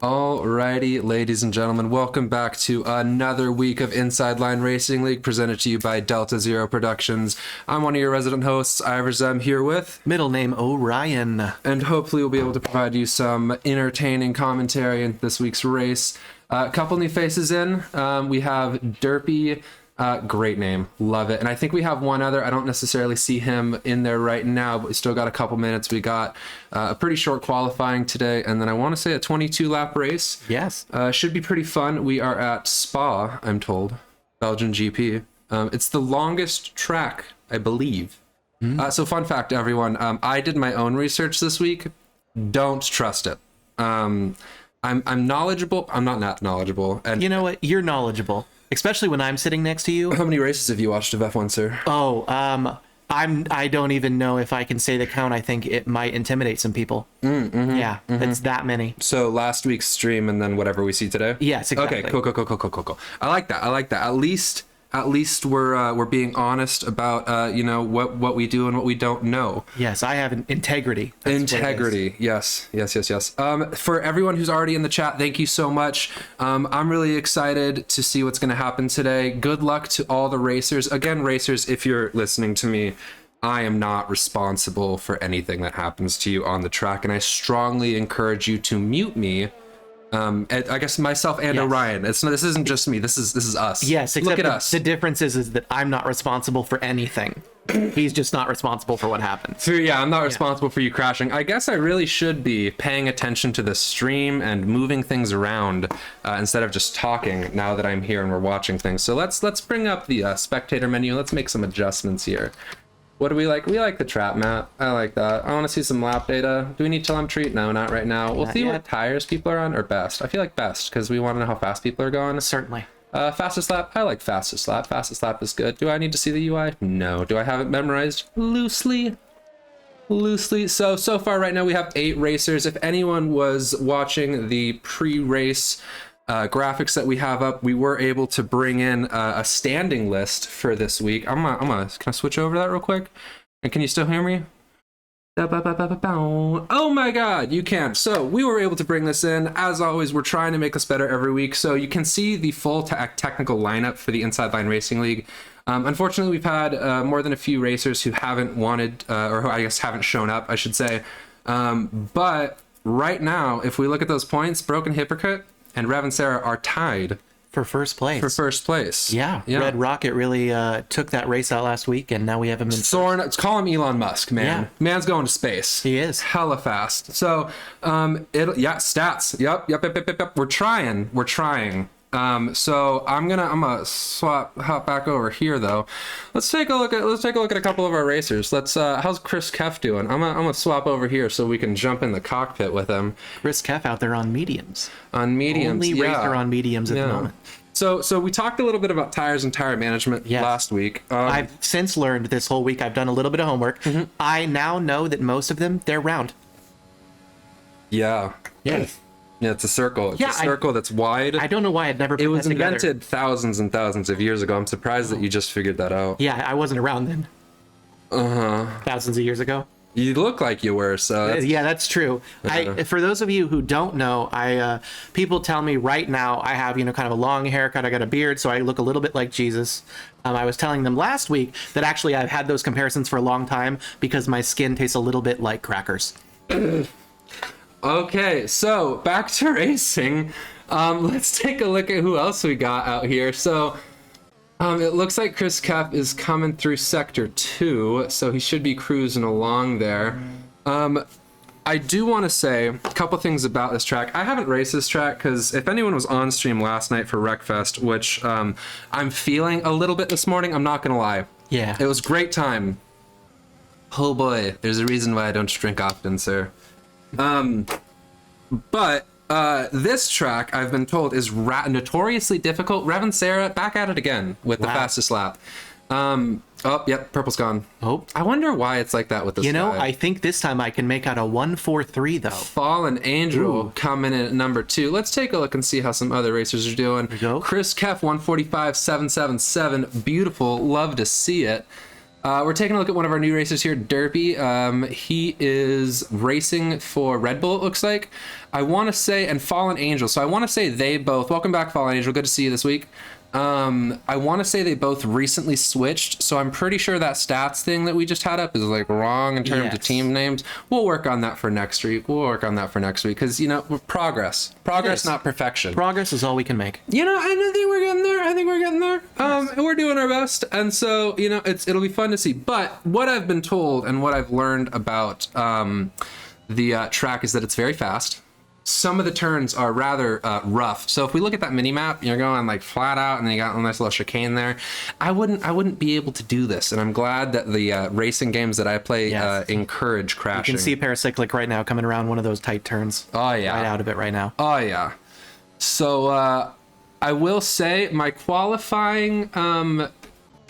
Alrighty, ladies and gentlemen, welcome back to another week of Inside Line Racing League, presented to you by Delta Zero Productions. I'm one of your resident hosts, Ivers. I'm here with middle name Orion, and hopefully we'll be able to provide you some entertaining commentary in this week's race. A couple new faces in. We have Derpy. Great name, love it. And I think we have one other. I don't necessarily see him in there right now, but we still got a couple minutes. We got a pretty short qualifying today, and then I want to say a 22 lap race. Yes. Should be pretty fun. We are at Spa, I'm told, Belgian GP. It's the longest track, I believe. So fun fact, everyone, I did my own research this week. Don't trust it. I'm knowledgeable. I'm not knowledgeable. And you know what? You're knowledgeable. Especially when I'm sitting next to you. How many races have you watched of F1, sir? Oh, I don't even know if I can say the count. I think it might intimidate some people. It's that many. So last week's stream and then whatever we see today? Yes, exactly. Okay, cool. I like that. At least we're being honest about what we do and what we don't know. Yes, I have integrity. Integrity. Yes. For everyone who's already in the chat, thank you so much. I'm really excited to see what's going to happen today. Good luck to all the racers. Again, racers, if you're listening to me, I am not responsible for anything that happens to you on the track, and I strongly encourage you to mute me. I guess myself and Orion. This isn't just me. This is us. Yes, except look at us. The difference is that I'm not responsible for anything. He's just not responsible for what happens. So yeah, I'm not responsible for you crashing. I guess I really should be paying attention to the stream and moving things around instead of just talking. Now that I'm here and we're watching things, so let's bring up the spectator menu. Let's make some adjustments here. What do we like? We like the trap map. I like that. I want to see some lap data. Do we need telemetry? No, not right now. We'll see what tires people are on, or best. I feel like best because we want to know how fast people are going. Certainly. Fastest lap. I like fastest lap. Fastest lap is good. Do I need to see the UI? No. Do I have it memorized? Loosely. So far right now we have 8 racers. If anyone was watching the pre-race graphics that we have up, we were able to bring in a standing list for this week. Can I switch over to that real quick? And can you still hear me? Oh my god, you can. So we were able to bring this in. As always, we're trying to make this better every week. So you can see the full technical lineup for the Inside Line Racing League. Unfortunately, we've had more than a few racers who haven't wanted, or who I guess haven't shown up, I should say. But right now, if we look at those points, Broken Hypocrite and Rev and Sarah are tied for first place. Yeah. Red Rocket really took that race out last week, and now we have him in Soren. Let's call him Elon Musk, man. Yeah. Man's going to space. He is hella fast. So stats. Yep. We're trying. So I'm gonna hop back over here though. Let's take a look at a couple of our racers. How's Chris Keff doing? I'm gonna swap over here so we can jump in the cockpit with him. Chris Keff out there on mediums. Only racer on mediums at the moment. So we talked a little bit about tires and tire management last week. I've since learned this whole week. I've done a little bit of homework. I now know that most of them, they're round. Yeah. Yeah, it's a circle. It's a circle that's wide. I don't know why I'd never put It was invented thousands and thousands of years ago. I'm surprised that you just figured that out. Yeah, I wasn't around then. Thousands of years ago. You look like you were, so... Yeah, that's true. For those of you who don't know, people tell me right now I have, kind of a long haircut. I got a beard, so I look a little bit like Jesus. I was telling them last week that actually I've had those comparisons for a long time because my skin tastes a little bit like crackers. Okay, so back to racing. Let's take a look at who else we got out here. So it looks like Chris Keff is coming through sector 2, so he should be cruising along there. I do want to say a couple things about this track. I haven't raced this track because if anyone was on stream last night for Wreckfest, which I'm feeling a little bit this morning, I'm not gonna lie. Yeah, it was great time. Oh boy, there's a reason why I don't drink often, sir. But this track, I've been told, is notoriously difficult. Rev and Sarah back at it again with the fastest lap. Purple's gone. Oh, I wonder why it's like that with this guy. I think this time I can make out a 1-4-3 though. Fallen Angel coming in at number 2. Let's take a look and see how some other racers are doing. There you go. Chris Keff 145.777. Beautiful. Love to see it. We're taking a look at one of our new racers here, Derpy. He is racing for Red Bull, it looks like. I want to say, and Fallen Angel. So I want to say they both, welcome back, Fallen Angel. Good to see you this week. I want to say they both recently switched, so I'm pretty sure that stats thing that we just had up is like wrong in terms of team names. We'll work on that for next week. Because, you know, progress, not perfection. Progress is all we can make. You know, I think we're getting there. Yes. We're doing our best, and so, you know, it'll be fun to see. But what I've been told and what I've learned about the track is that it's very fast. Some of the turns are rather rough. So if we look at that mini map, you're going like flat out, and then you got a nice little chicane there. I wouldn't be able to do this, and I'm glad that the racing games that I play encourage crashing. You can see Paracyclic right now coming around one of those tight turns. Oh yeah, right out of it right now. Oh yeah. So I will say my qualifying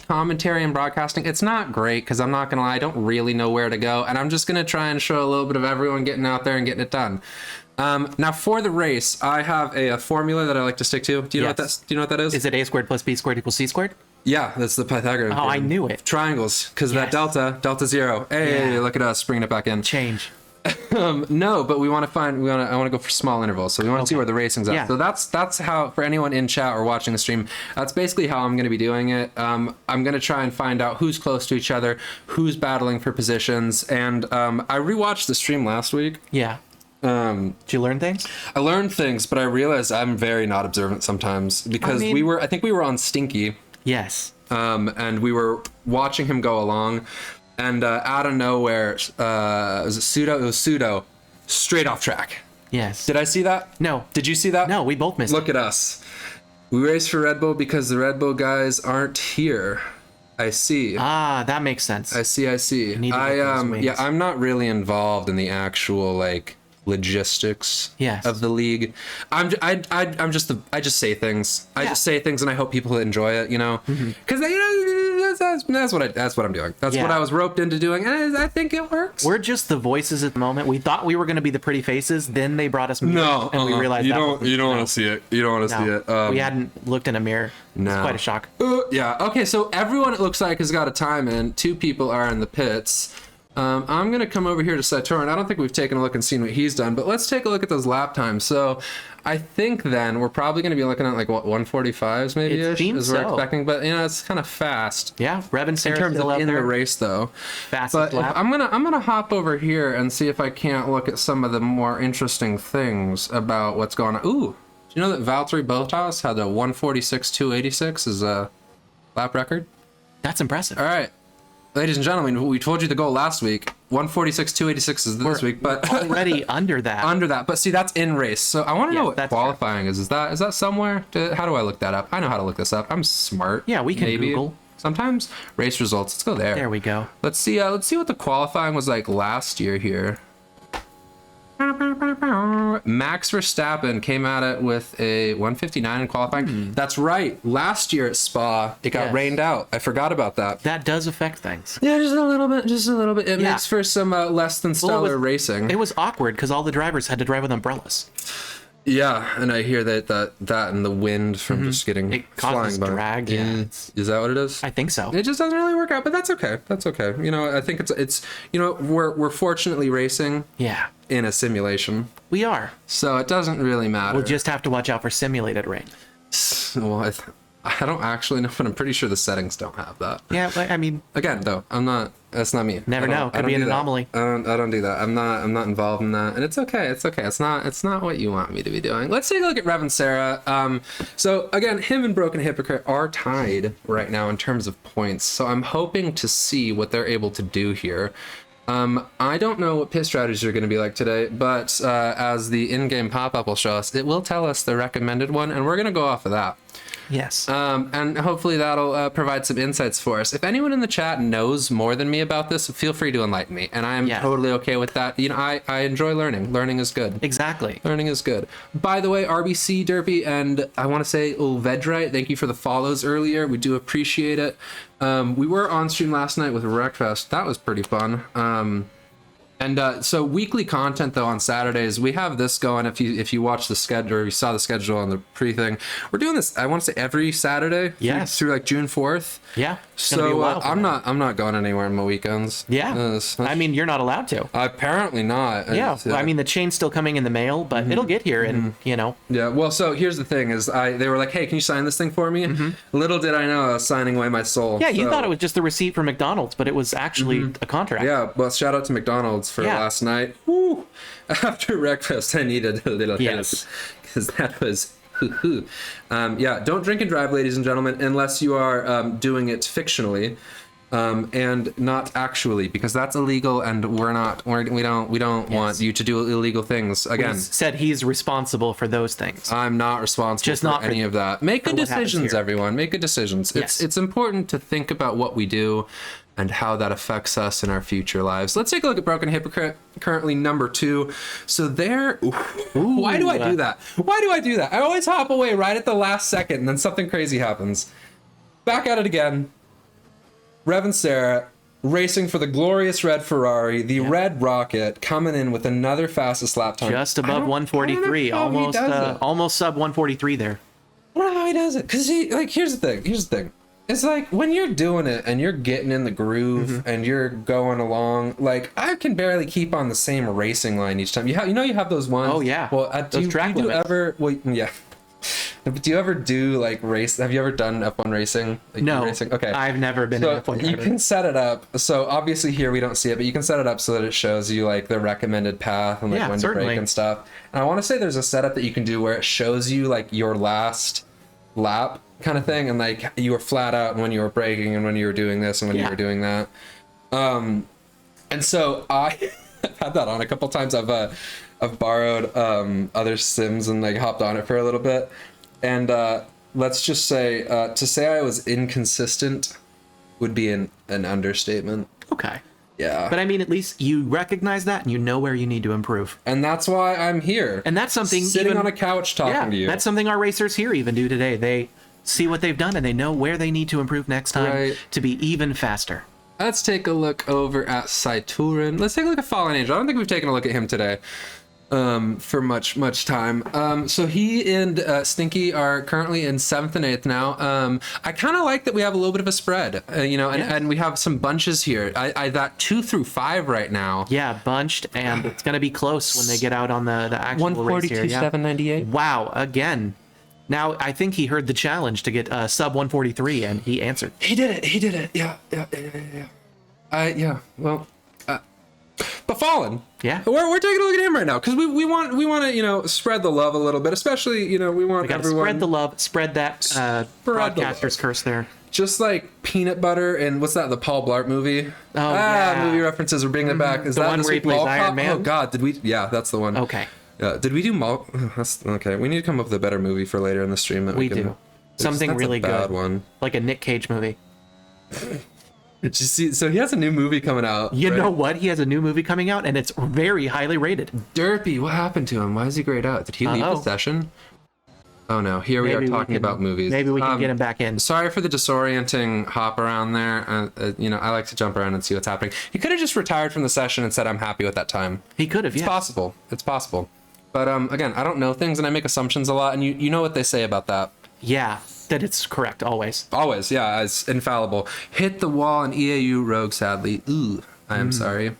commentary and broadcasting, it's not great because I'm not gonna lie, I don't really know where to go, and I'm just gonna try and show a little bit of everyone getting out there and getting it done. Now for the race, I have a formula that I like to stick to. Do you know what that's? Do you know what that is? Is it a squared plus b squared equals c squared? Yeah, that's the Pythagorean. Oh, I knew it. Triangles, because that delta zero. Hey, look at us bringing it back in. Change. No, but I want to go for small intervals. So we want to see where the racing's at. Yeah. So that's how, for anyone in chat or watching the stream, that's basically how I'm going to be doing it. I'm going to try and find out who's close to each other, who's battling for positions, and I rewatched the stream last week. Yeah. Did you learn things? I learned things, but I realized I'm very not observant sometimes because I think we were on Stinky. Yes. And we were watching him go along, and out of nowhere, it was Pseudo, straight off track. Yes. Did I see that? No. Did you see that? No, we both missed it. Look at us. We race for Red Bull because the Red Bull guys aren't here. I see. Ah, that makes sense. I see. I'm not really involved in the actual logistics of the league. I just say things. I just say things, and I hope people enjoy it. You know, because that's what I'm doing. That's what I was roped into doing, and I think it works. We're just the voices at the moment. We thought we were going to be the pretty faces. Then they brought us music, and we realized you don't want to see it. You don't want to see it. We hadn't looked in a mirror. No. It's quite a shock. Yeah. Okay. So everyone, it looks like, has got a time in. 2 people are in the pits. I'm going to come over here to Saturn. I don't think we've taken a look and seen what he's done, but let's take a look at those lap times. So I think then we're probably going to be looking at 145s maybe-ish as we're expecting, but it's kind of fast. Yeah, Rev and Sarah in terms of in the race though. Fastest lap. I'm gonna hop over here and see if I can't look at some of the more interesting things about what's going on. Ooh, do you know that Valtteri Bottas had a 146.286 as a lap record? That's impressive. All right. Ladies and gentlemen, we told you the goal last week. 146.286 is this week, but already under that. Under that, but see, that's in race. So I want to know what qualifying is. Is that somewhere? How do I look that up? I know how to look this up. I'm smart. Yeah, we can Google. Sometimes race results. Let's go there. There we go. Let's see. Let's see what the qualifying was like last year here. Max Verstappen came at it with a 159 in qualifying. That's right. Last year at Spa, it got rained out. I forgot about that. That does affect things. Yeah, just a little bit. It makes for some less than stellar racing. It was awkward because all the drivers had to drive with umbrellas. Yeah, and I hear that and the wind from just getting flying by. Drag. Yeah. Is that what it is? I think so. It just doesn't really work out, but that's okay. That's okay. You know, I think it's we're fortunately racing. Yeah. In a simulation. We are. So it doesn't really matter. We'll just have to watch out for simulated rain. Well, I don't actually know, but I'm pretty sure the settings don't have that. Yeah, I mean, again, though, that's not me. Never know. Could be an anomaly. I don't do that. I'm not involved in that, and it's okay. It's okay. It's not what you want me to be doing. Let's take a look at Rev and Sarah. So again, him and Broken Hypocrite are tied right now in terms of points. So I'm hoping to see what they're able to do here. I don't know what pit strategies are going to be like today, but as the in-game pop-up will show us, it will tell us the recommended one, and we're going to go off of that. Yes. And hopefully that'll provide some insights for us. If anyone in the chat knows more than me about this, feel free to enlighten me, and I am totally okay with that. You know, I enjoy learning. Learning is good. Exactly. Learning is good. By the way, RBC, Derpy, and I want to say Ulvedrite, thank you for the follows earlier. We do appreciate it. We were on stream last night with Wreckfest. That was pretty fun. And so weekly content though on Saturdays, we have this going. If you watch the schedule or you saw the schedule on the pre-thing, we're doing this. I want to say every Saturday. Yes. Through like June 4th. Yeah. So I'm not going anywhere on my weekends. Yeah. I mean, you're not allowed to. Apparently not. Yeah. Well, I mean, the chain's still coming in the mail, but it'll get here, and you know. Yeah. Well, so here's the thing: is they were like, "Hey, can you sign this thing for me?" Little did I know I was signing away my soul. Yeah. You thought it was just the receipt from McDonald's, but it was actually a contract. Yeah. Well, shout out to McDonald's for last night. Woo. After breakfast, I needed a little help because that was. Yeah, don't drink and drive, ladies and gentlemen, unless you are doing it fictionally and not actually, because that's illegal, and we don't want you to do illegal things. Again, said he's responsible for those things. I'm not responsible Just for not any of that. Make good decisions, everyone. Make good decisions. It's important to think about what we do and how that affects us in our future lives. Let's take a look at Broken Hypocrite, currently number 2. So there, why do I do that? Why do I do that? I always hop away right at the last second, and then something crazy happens. Back at it again. Rev and Sarah racing for the glorious red Ferrari, the red Rocket, coming in with another fastest lap time. Just above 143, almost sub 143 there. I don't know how he does it, because here's the thing. It's like when you're doing it and you're getting in the groove and you're going along, like I can barely keep on the same racing line each time. You have those ones. Oh yeah. Well, those track do you limits. ever? Well, yeah. But do you ever do like race? Have you ever done F1 racing? Like, no. Racing? Okay. I've never been an F1 driver. You can set it up. So obviously here we don't see it, but you can set it up so that it shows you like the recommended path and like when to brake and stuff. And I want to say there's a setup that you can do where it shows you like your last lap kind of thing, and like you were flat out when you were braking and when you were doing this and when you were doing that. And so I've had that on a couple times. I've borrowed other sims and like hopped on it for a little bit, and let's just say to say I was inconsistent would be an understatement. Okay. Yeah. But I mean, at least you recognize that and you know where you need to improve. And that's why I'm here. And that's something sitting on a couch talking to you. That's something our racers here even do today. They see what they've done and they know where they need to improve next time to be even faster. Let's take a look over at Saiturin. Let's take a look at Fallen Angel. I don't think we've taken a look at him today for much time. So he and Stinky are currently in 7th and 8th now. I kind of like that we have a little bit of a spread, and we have some bunches here. I that 2 through 5 right now. Yeah, bunched, and it's gonna be close when they get out on the actual race here. 798. Wow, again. Now I think he heard the challenge to get sub 143, and he answered. He did it. Yeah. Well. But Fallen, we're taking a look at him right now because we want to spread the love a little bit, especially we want everyone spread the love, spread that broadcaster's curse there. Just like peanut butter and what's that, the Paul Blart movie? Oh yeah, movie references. We're bringing it back. Is the that one where he plays Iron Man? Oh God, did we? Yeah, that's the one. Okay. Did we do Mall? That's okay. We need to come up with a better movie for later in the stream that we can do. Something really bad good. One like a Nick Cage movie. Did you see? So he has a new movie coming out. You know what? He has a new movie coming out, and it's very highly rated. Derpy, what happened to him? Why is he grayed out? Did he leave the session? Oh no, here we are talking about movies. Maybe we can get him back in. Sorry for the disorienting hop around there. I like to jump around and see what's happening. He could have just retired from the session and said, I'm happy with that time. He could have, It's possible. It's possible. But again, I don't know things and I make assumptions a lot, and you know what they say about that. Yeah, that it's correct, always. Always, yeah, it's infallible. Hit the wall and EAU rogue, sadly. Ooh, I am sorry.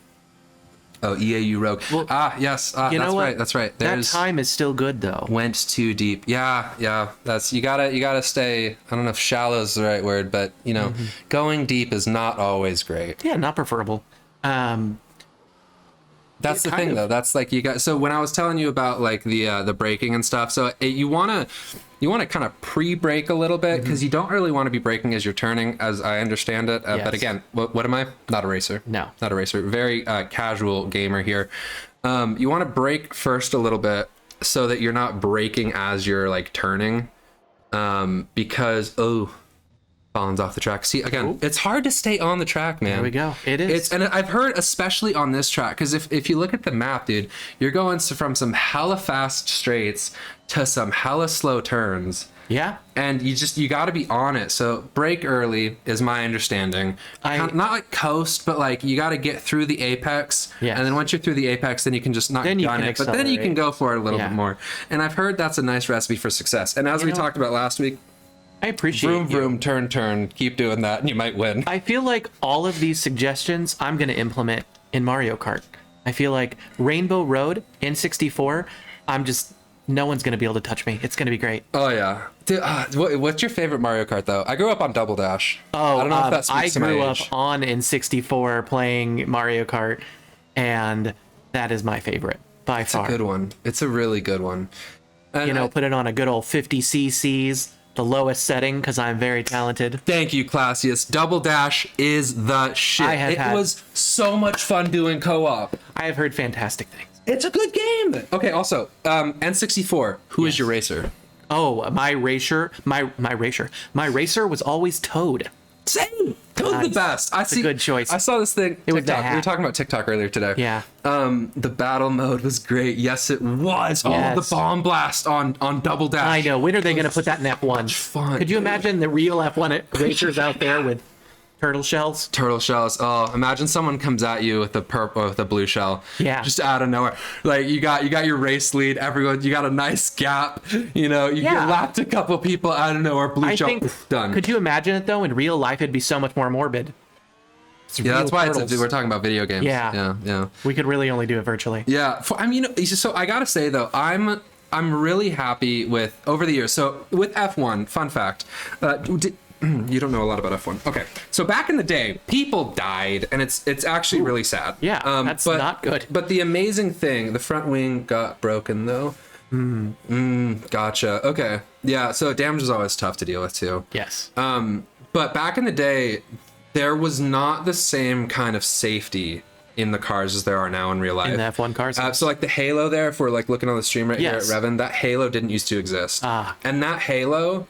Oh, EAU rogue. Well, yes, that's right. That time is still good though. Went too deep. Yeah. That's you gotta stay. I don't know if shallow is the right word, but going deep is not always great. Yeah, not preferable. That's the thing though. That's like you got. So when I was telling you about like the braking and stuff, so you wanna kind of pre-brake a little bit because you don't really want to be braking as you're turning, as I understand it. But again, what am I? Not a racer. No, not a racer. Very casual gamer here. You want to brake first a little bit so that you're not braking as you're like turning, because Fallen's off the track. See, again, it's hard to stay on the track, man. There we go. It is. And I've heard, especially on this track, because if you look at the map, dude, you're going from some hella fast straights to some hella slow turns. Yeah. And you got to be on it. So brake early is my understanding. Not like coast, but like you got to get through the apex. Yes. And then once you're through the apex, then you can just not gun it. But then you can go for it a little bit more. And I've heard that's a nice recipe for success. And as we talked about last week, I appreciate vroom, vroom, turn, turn. Keep doing that and you might win. I feel like all of these suggestions I'm going to implement in Mario Kart. I feel like Rainbow Road in 64, no one's going to be able to touch me. It's going to be great. Oh, yeah. Dude, what's your favorite Mario Kart, though? I grew up on Double Dash. Oh, I don't know if that speaks to my age. I grew up on in 64 playing Mario Kart, and that is my favorite by far. It's a good one. It's a really good one. And put it on a good old 50 cc's, the lowest setting, because I'm very talented. Thank you, Classius. Double Dash is the shit. It was so much fun doing co-op. I have heard fantastic things. It's a good game. Okay, also, N64, who is your racer? Oh, my racer was always Toad. Same. Toad's the best. That's a good choice. I saw this thing. It was TikTok. We were talking about TikTok earlier today. Yeah. The battle mode was great. Yes, it was. Yes. Oh, the bomb blast on Double Dash. I know. When are they going to put that in F1? Much fun. Could you imagine the real F1 racers out there with turtle shells? Turtle shells. Oh, imagine someone comes at you with the blue shell. Yeah. Just out of nowhere. Like you got your race lead. Everyone, you got a nice gap. You lapped a couple people out of nowhere. Blue shell. Done. Could you imagine it though? In real life, it'd be so much more morbid. That's why we're talking about video games. Yeah. We could really only do it virtually. Yeah. So I gotta say though, I'm really happy with over the years. So with F1, fun fact. You don't know a lot about F1. Okay, so back in the day, people died, and it's actually really sad. Yeah, that's not good. But the amazing thing, the front wing got broken though. Gotcha. Okay, yeah. So damage is always tough to deal with too. Yes. But back in the day, there was not the same kind of safety in the cars as there are now in real life. In the F1 cars? So like the halo there, if we're like looking on the stream right here at Revan, that halo didn't used to exist. And that halo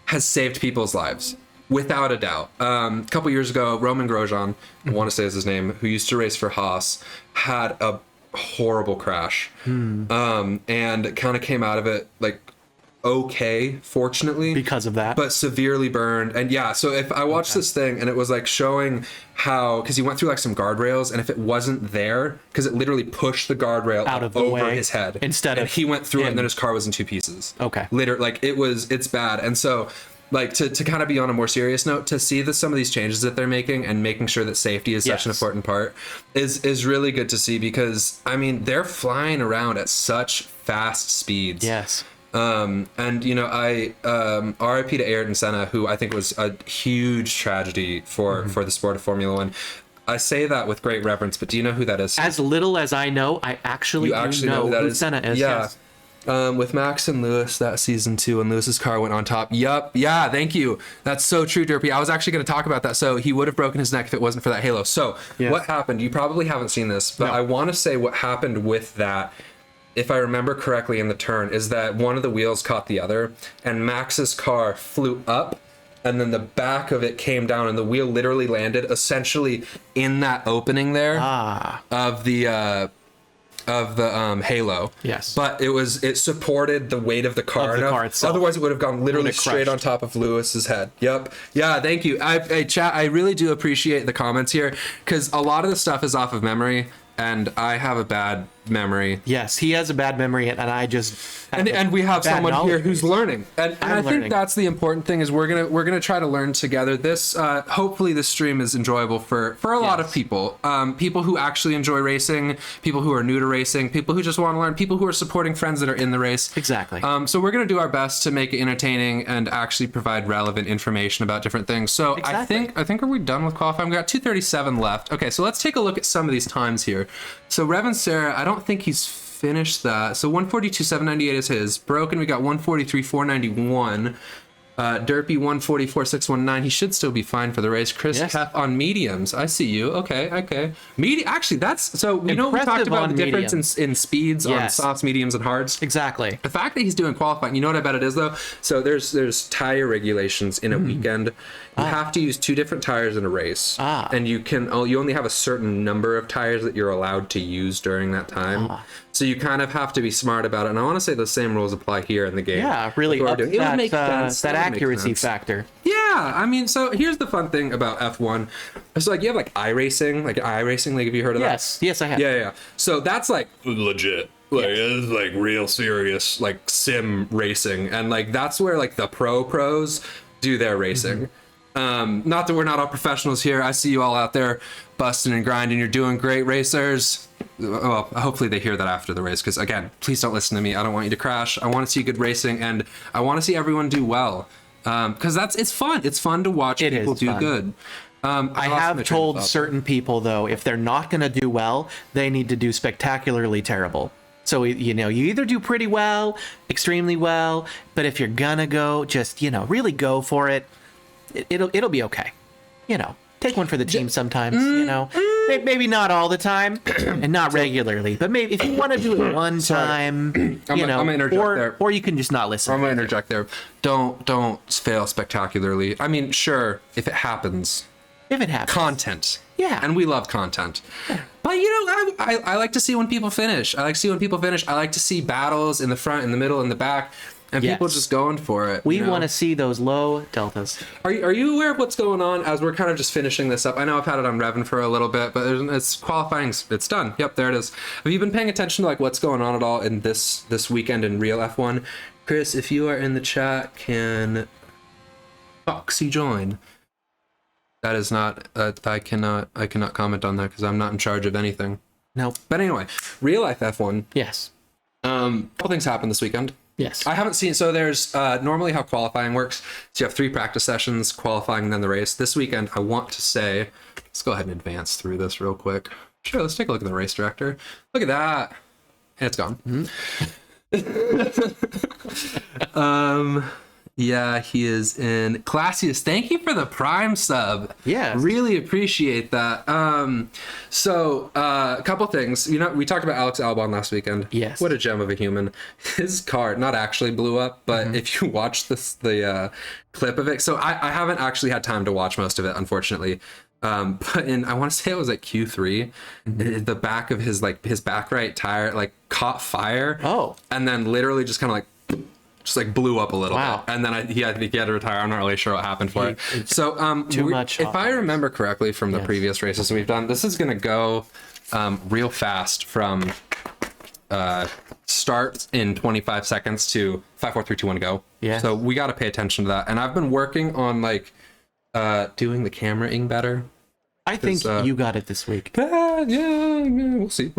has saved people's lives, without a doubt. A couple years ago, Roman Grosjean, I want to say is his name, who used to race for Haas, had a horrible crash. And kind of came out of it like okay, fortunately, because of that, but severely burned. And yeah, so if I watched this thing and it was like showing how, because he went through like some guardrails, and if it wasn't there, because it literally pushed the guardrail out of the over way his head instead of he went through it, and then his car was in two pieces. Okay, literally, like it's bad. And so like to kind of be on a more serious note, to see some of these changes that they're making and making sure that safety is such an important part is really good to see, because I mean they're flying around at such fast speeds. Yes. And I RIP to Ayrton Senna, who I think was a huge tragedy for the sport of Formula One. I say that with great reverence, but do you know who that is? As little as I know, I actually know who Senna is. Yeah. Yes. With Max and Lewis that season 2, and Lewis's car went on top. Yup. Yeah, thank you. That's so true, Derpy. I was actually going to talk about that. So he would have broken his neck if it wasn't for that halo. So what happened? You probably haven't seen this, but I want to say what happened with that, if I remember correctly in the turn, is that one of the wheels caught the other, and Max's car flew up, and then the back of it came down, and the wheel literally landed essentially in that opening there of the halo. Yes. But it supported the weight of the car enough. Otherwise, it would have gone literally straight on top of Lewis's head. Yep. Yeah. Thank you. Chat. I really do appreciate the comments here, because a lot of the stuff is off of memory, and I have a bad memory. Yes, he has a bad memory, and I just and we have someone here who's learning, and I think that's the important thing, is we're gonna try to learn together. This hopefully this stream is enjoyable for a lot of people, people who actually enjoy racing, people who are new to racing, people who just want to learn, people who are supporting friends that are in the race. Exactly. So we're gonna do our best to make it entertaining and actually provide relevant information about different things. So exactly. I think are we done with qualifying? We got 2:37 left. Okay, so let's take a look at some of these times here. So Revan Sarah, I don't think he's finished that. So 142.798 is his. Broken, we got 143.491. Derpy 144.619. He should still be fine for the race. Chris Keff on mediums. I see you. Okay. Actually, that's so. We talked about the difference in speeds on softs, mediums, and hards. Exactly. The fact that he's doing qualifying. You know what I bet it is though. So there's tire regulations in a weekend. You have to use 2 different tires in a race, and you only have a certain number of tires that you're allowed to use during that time. So you kind of have to be smart about it. And I want to say the same rules apply here in the game. Yeah, really up it would make sense. that accuracy factor. Yeah, I mean, so here's the fun thing about F1. It's like you have like iRacing, like have you heard of that? Yes, I have. Yeah. So that's like legit. Like it's like real serious like sim racing, and like that's where like the pros do their racing. Not that we're not all professionals here. I see you all out there busting and grinding. You're doing great, racers. Well, hopefully they hear that after the race, because again, please don't listen to me. I don't want you to crash. I want to see good racing, and I want to see everyone do well, because it's fun. It's fun to watch people do good. I have told certain people, though, if they're not going to do well, they need to do spectacularly terrible. So, you either do pretty well, extremely well, but if you're gonna go, just, really go for it. It'll be okay. Take one for the team sometimes, Maybe not all the time and not regularly, but maybe if you want to do it one time, I'm gonna interject there. Or you can just not listen. I'm going to interject there. Don't fail spectacularly. I mean, sure, if it happens. Content. Yeah. And we love content. But, I like to see when people finish. I like to see battles in the front, in the middle, in the back, and people just going for it. We want to see those low deltas. Are you aware of what's going on as we're kind of just finishing this up? I know I've had it on Revan for a little bit, but it's qualifying. It's done. Yep, there it is. Have you been paying attention to like what's going on at all in this weekend in real F1? Chris, if you are in the chat, can Foxy join? That is not. I cannot comment on that because I'm not in charge of anything. Nope. But anyway, real life F1. Yes. Couple things happened this weekend. Yes. I haven't seen. So there's normally how qualifying works. So you have 3 practice sessions, qualifying, and then the race. This weekend, I want to say, let's go ahead and advance through this real quick. Sure. Let's take a look at the race director. Look at that. And it's gone. Yeah, he is in Classius. Thank you for the Prime sub. Yeah, really appreciate that. So a couple things. We talked about Alex Albon last weekend. Yes, what a gem of a human. His car not actually blew up, but if you watch the clip of it, so I haven't actually had time to watch most of it, unfortunately. But I want to say it was at Q3, the back of his back right tire like caught fire. Oh, and then literally just kind of blew up a little bit, and then I think he had to retire. I'm not really sure what happened for it. So too much. If I remember correctly from the previous races we've done, this is gonna go real fast from start in 25 seconds to 5, 4, 3, 2, 1, go. Yeah. So we got to pay attention to that. And I've been working on doing the cameraing better. I think you got it this week. Yeah, we'll see.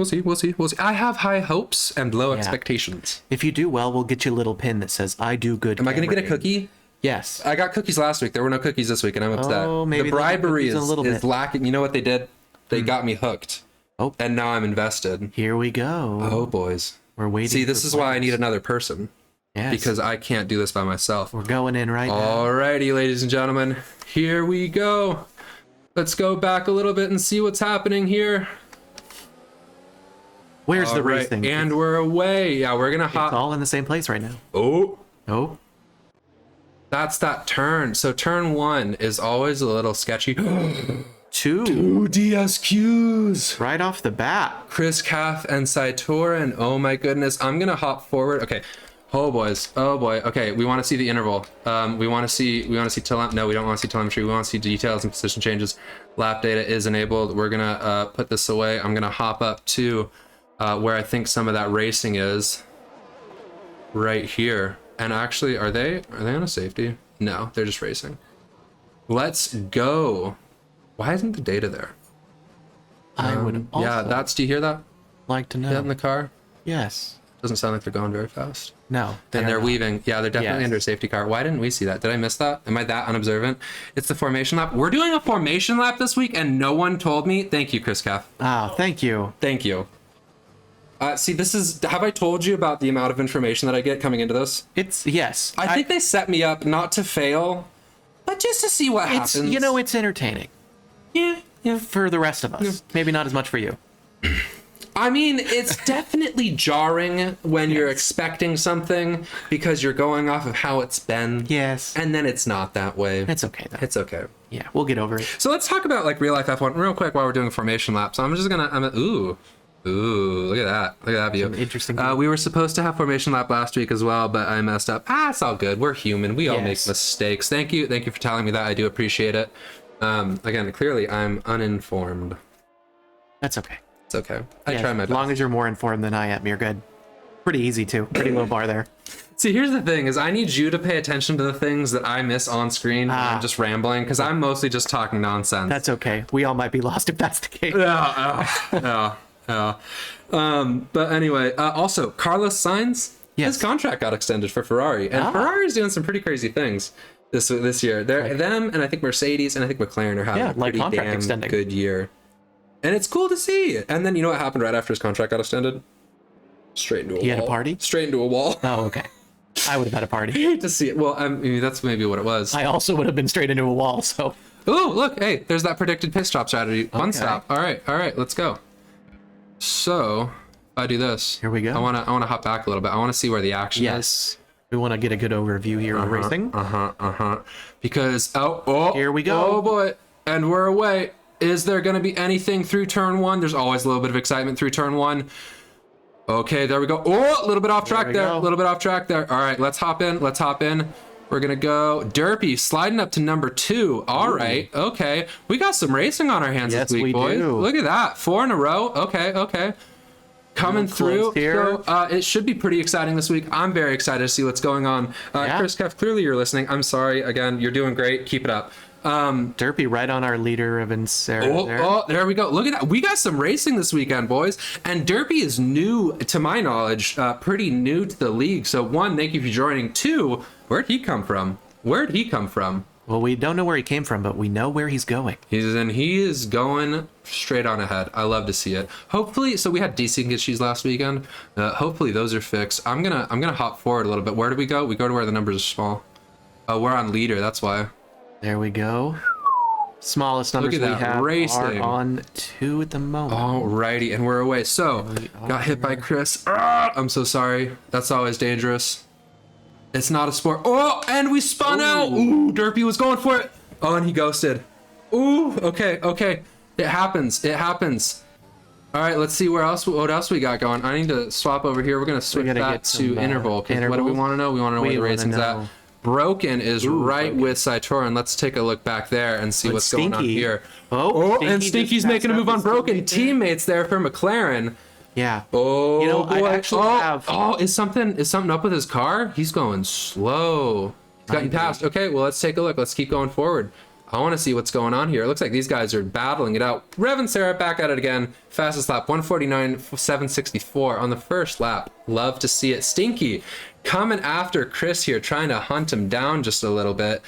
I have high hopes and low expectations. If you do well, we'll get you a little pin that says, I do good. Am I going to get a cookie? Yes. I got cookies last week. There were no cookies this week, and I'm upset. Oh, maybe the bribery is lacking. You know what they did? They got me hooked. Oh. And now I'm invested. Here we go. Oh, boys. We're waiting. See, this is why I need another person. Yes. Because I can't do this by myself. We're going in right now. Alrighty, ladies and gentlemen. Here we go. Let's go back a little bit and see what's happening here. Where's the racing? And we're away. Yeah, we're gonna hop. It's all in the same place right now. Oh. That's that turn. So turn 1 is always a little sketchy. Two DSQs. Right off the bat. Chris Caff and Saitorin. Oh my goodness. I'm gonna hop forward. Okay. Oh boys. Oh boy. Okay, we want to see the interval. We want to see no, we don't want to see telemetry. We want to see details and position changes. Lap data is enabled. We're gonna put this away. I'm gonna hop up to where I think some of that racing is. Right here. And actually, are they on a safety? No, they're just racing. Let's go. Why isn't the data there? I would also do you hear that? Like to know. That in the car? Yes. Doesn't sound like they're going very fast. No. They're weaving. Yeah, they're definitely under a safety car. Why didn't we see that? Did I miss that? Am I that unobservant? It's the formation lap. We're doing a formation lap this week, and no one told me. Thank you, Chris Caff. Oh, thank you. Thank you. See, this is... Have I told you about the amount of information that I get coming into this? Yes. I think they set me up not to fail, but just to see what happens. It's entertaining. Yeah. For the rest of us. Maybe not as much for you. I mean, it's definitely jarring when you're expecting something because you're going off of how it's been. Yes. And then it's not that way. It's okay, though. It's okay. Yeah, we'll get over it. So let's talk about like real life F1 real quick while we're doing a formation lap. So I'm just gonna, ooh, look at that. Look at that view. Interesting. We were supposed to have formation lap last week as well, but I messed up. It's all good. We're human. We all make mistakes. Thank you for telling me that. I do appreciate it. Again, clearly I'm uninformed. That's okay. It's okay. I try my best. As long as you're more informed than I am, you're good. Pretty easy too. Pretty low bar there. See, here's the thing: is I need you to pay attention to the things that I miss on screen. When I'm just rambling because I'm mostly just talking nonsense. That's okay. We all might be lost if that's the case. Yeah. But anyway, also Carlos Sainz, his contract got extended for Ferrari, and Ferrari's doing some pretty crazy things this year. Them and I think Mercedes and I think McLaren are having a pretty damn good year, and it's cool to see. And then you know what happened right after his contract got extended? Straight into a wall. He had a party? Straight into a wall. Oh, okay. I would have had a party. I hate to see it. Well, I mean, that's maybe what it was. I also would have been straight into a wall, so. Oh, look, hey, there's that predicted pit stop strategy. One stop. All right, let's go. So, if I do this. Here we go. I wanna hop back a little bit. I wanna see where the action is. We want to get a good overview here on racing. Because, here we go. Oh, boy. And we're away. Is there going to be anything through turn one? There's always a little bit of excitement through turn one. Okay, there we go. Oh, a little bit off track there. A little bit off track there. All right, let's hop in. We're going to go Derpy sliding up to number 2. All right, okay. We got some racing on our hands this week, boys. Look at that. 4 in a row. Okay. Coming through here. So, it should be pretty exciting this week. I'm very excited to see what's going on. Chris Keff, clearly you're listening. I'm sorry. Again, you're doing great. Keep it up. Derpy right on our leader of Insera. There we go. Look at that. We got some racing this weekend, boys. And Derpy is new, to my knowledge, pretty new to the league. So 1, thank you for joining. 2, where'd he come from? Well, we don't know where he came from, but we know where he's going. He is going straight on ahead. I love to see it. Hopefully, so we had desync issues last weekend. Hopefully those are fixed. I'm gonna hop forward a little bit. Where do we go? We go to where the numbers are small. We're on leader. That's why. There we go. Smallest numbers we have are on 2 at the moment. Alrighty, and we're away. So, got hit by Chris. I'm so sorry. That's always dangerous. It's not a sport. Oh, and we spun out. Ooh, Derpy was going for it. Oh, and he ghosted. Ooh, okay. It happens. All right, let's see what else we got going. I need to swap over here. We're going to switch that to interval. Because what do we want to know? We want to know where the racing's at. Broken is right with Saitorin. Let's take a look back there and see what's going on here. And Stinky's making a move on Broken. Teammates there for McLaren. Yeah. Oh, boy. I actually have. Is something up with his car? He's going slow. He's gotten past. Okay, well, let's take a look. Let's keep going forward. I want to see what's going on here. It looks like these guys are battling it out. Rev and Sarah back at it again. Fastest lap, 149.764 on the first lap. Love to see it. Stinky coming after Chris here, trying to hunt him down just a little bit.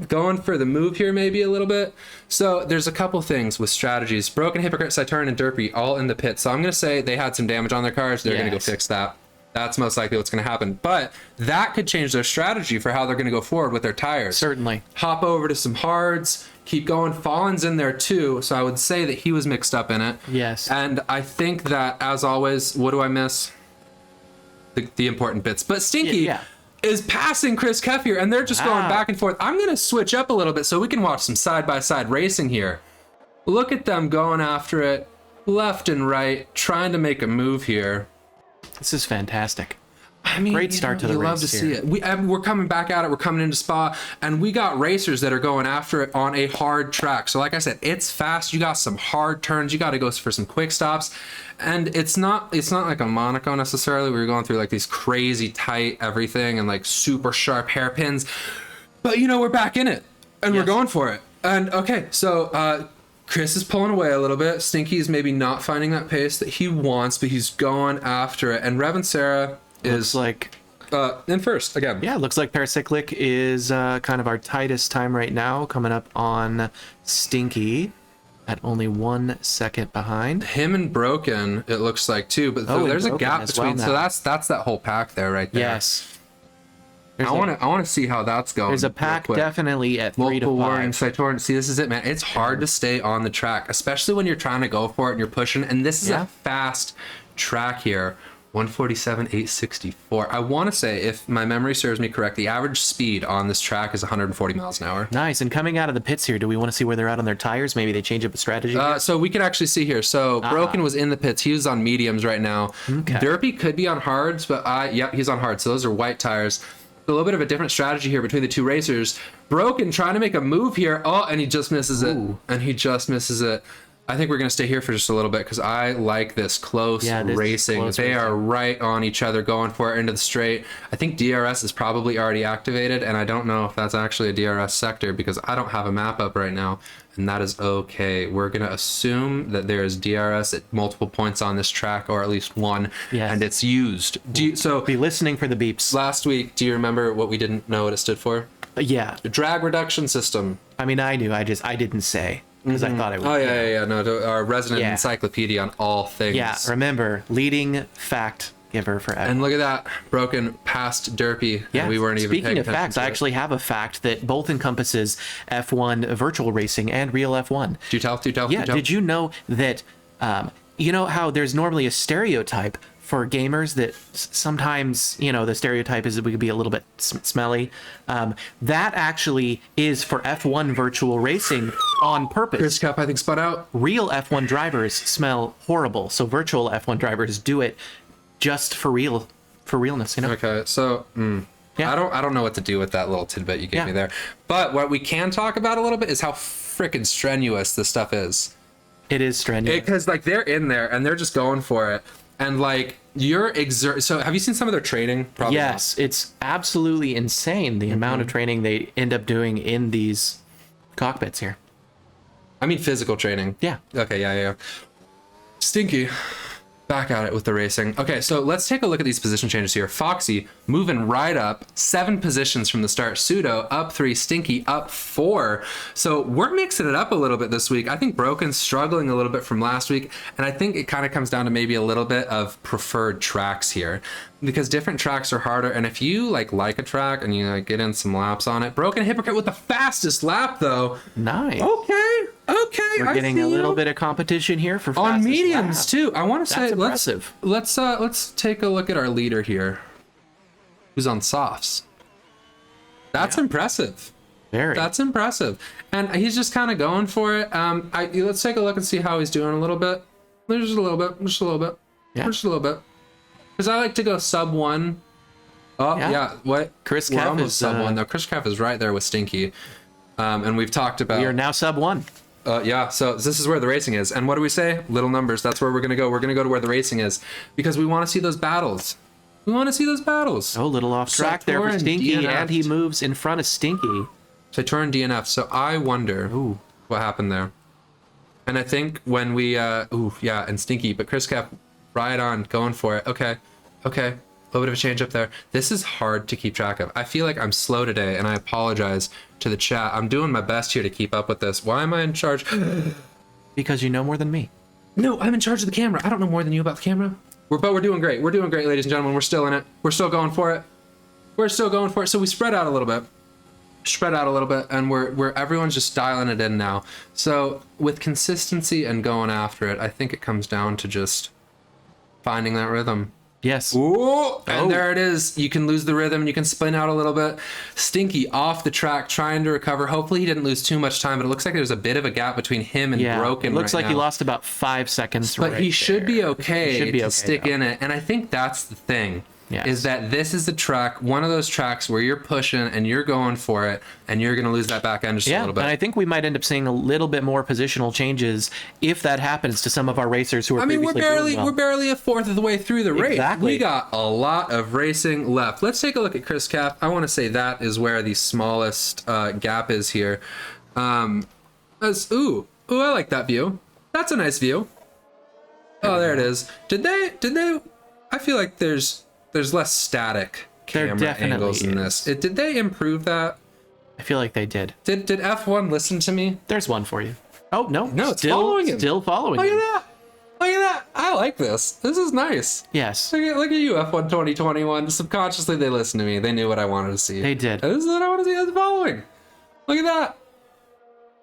Going for the move here maybe a little bit. So there's a couple things with strategies. Broken, Hypocrite, Saturn, and Derpy all in the pit. So I'm going to say they had some damage on their cars. They're going to go fix that. That's most likely what's going to happen. But that could change their strategy for how they're going to go forward with their tires. Certainly. Hop over to some hards. Keep going. Fallen's in there too. So I would say that he was mixed up in it. Yes. And I think that, as always, what do I miss? The important bits. But Stinky is passing Chris Keff here, and they're just going back and forth. I'm going to switch up a little bit so we can watch some side-by-side racing here. Look at them going after it left and right, trying to make a move here. This is fantastic. I mean, great start to the race. You love to see it. We're coming back at it. We're coming into Spa, and we got racers that are going after it on a hard track. So, like I said, it's fast. You got some hard turns. You got to go for some quick stops, and it's not like a Monaco necessarily, where you're going through like these crazy tight everything and like super sharp hairpins. But we're back in it, and we're going for it. And okay, so Chris is pulling away a little bit. Stinky is maybe not finding that pace that he wants, but he's going after it. And Rev and Sarah is like in first again. Yeah, looks like Paracyclic is kind of our tightest time right now, coming up on Stinky at only 1 second behind. Him and Broken, it looks like too, but there's a gap between. So that's that whole pack there right there. Yes. I want to see how that's going. There's a pack definitely at 3 to 5. Warring Cytorn. See, this is it, man. It's hard to stay on the track, especially when you're trying to go for it and you're pushing. And this is a fast track here. 147, 864. I want to say, if my memory serves me correct, the average speed on this track is 140 miles an hour. Nice. And coming out of the pits here, do we want to see where they're at on their tires? Maybe they change up a strategy? So we can actually see here. So Broken was in the pits. He was on mediums right now. Okay. Derpy could be on hards, but yep, he's on hards. So those are white tires. A little bit of a different strategy here between the two racers. Broken trying to make a move here. Oh, and he just misses it. And he just misses it. I think we're going to stay here for just a little bit because I like this close racing. They are right on each other going for it into the straight. I think DRS is probably already activated, and I don't know if that's actually a DRS sector because I don't have a map up right now, and that is okay. We're going to assume that there is DRS at multiple points on this track, or at least one, and it's used. So be listening for the beeps. Last week, do you remember what we didn't know what it stood for? Yeah. The drag reduction system. I mean, I knew. I didn't say. Because I thought it was. Oh, yeah. No, our resident encyclopedia on all things. Yeah, remember, leading fact giver forever. And look at that. Broken past Derpy. Yeah, we weren't even paying Speaking of facts, I actually have a fact that both encompasses F1 virtual racing and real F1. Do tell. Yeah, did you know that, you know how there's normally a stereotype for gamers that sometimes, the stereotype is that we could be a little bit smelly. That actually is for F1 virtual racing on purpose. Chris Cup, I think, spun out. Real F1 drivers smell horrible, so virtual F1 drivers do it just for realness, Okay, so I don't know what to do with that little tidbit you gave me there. But what we can talk about a little bit is how freaking strenuous this stuff is. It is strenuous. Because they're in there and they're just going for it. And so have you seen some of their training? Probably yes, not. It's absolutely insane the amount of training they end up doing in these cockpits here. I mean physical training. Yeah. Okay, yeah. Stinky. Back at it with the racing. Okay, so let's take a look at these position changes here. Foxy moving right up 7 positions from the start. Pseudo up 3, Stinky up 4. So we're mixing it up a little bit this week. I think Broken's struggling a little bit from last week, and I think it kind of comes down to maybe a little bit of preferred tracks here, because different tracks are harder. And if you like a track and you get in some laps on it, Broken Hypocrite with the fastest lap though. Nice. Okay, we're getting a little bit of competition here for on mediums lap. Too. I want to say impressive. Let's take a look at our leader here, who's on softs. That's impressive. Very. That's impressive, and he's just kind of going for it. Let's take a look and see how he's doing a little bit. Just a little bit. Because I like to go sub 1. Oh yeah. What? Chris We're Kev almost is sub 1 though. Chris Kev is right there with Stinky, and we've talked about. We are now sub 1. So this is where the racing is. And what do we say? Little numbers. That's where we're going to go. We're going to go to where the racing is because we want to see those battles. Oh, a little off track there for Stinky, and he moves in front of Stinky. Cytorn DNF. So I wonder what happened there. And I think when we, and Stinky, but Chris kept right on going for it. Okay. A little bit of a change up there. This is hard to keep track of. I feel like I'm slow today, and I apologize to the chat. I'm doing my best here to keep up with this. Why am I in charge? Because you know more than me. No, I'm in charge of the camera. I don't know more than you about the camera. But we're doing great. We're doing great, ladies and gentlemen. We're still in it. We're still going for it. So we spread out a little bit. And we're everyone's just dialing it in now. So with consistency and going after it, I think it comes down to just finding that rhythm. Yes. Ooh, and there it is. You can lose the rhythm. You can spin out a little bit. Stinky off the track, trying to recover. Hopefully he didn't lose too much time, but it looks like there's a bit of a gap between him and Broken. It looks like he lost about 5 seconds. But he should be okay to stick in it. And I think that's the thing. Yes. Is that this is the track, one of those tracks where you're pushing and you're going for it, and you're going to lose that back end just a little bit. And I think we might end up seeing a little bit more positional changes if that happens to some of our racers who are. we're barely a fourth of the way through the race. Exactly. We got a lot of racing left. Let's take a look at Chris Cap. I want to say that is where the smallest gap is here. I like that view. That's a nice view. Oh, there it is. Did they? I feel like there's less static camera angles in this. Did they improve that? I feel like they did. Did F1 listen to me? There's one for you. Oh, no. It's following him. Still following Look him. at Look at that. I like this. This is nice. Yes. Look at you, F1 2021. Subconsciously, they listened to me. They knew what I wanted to see. They did. And this is what I want to see. That's following. Look at that.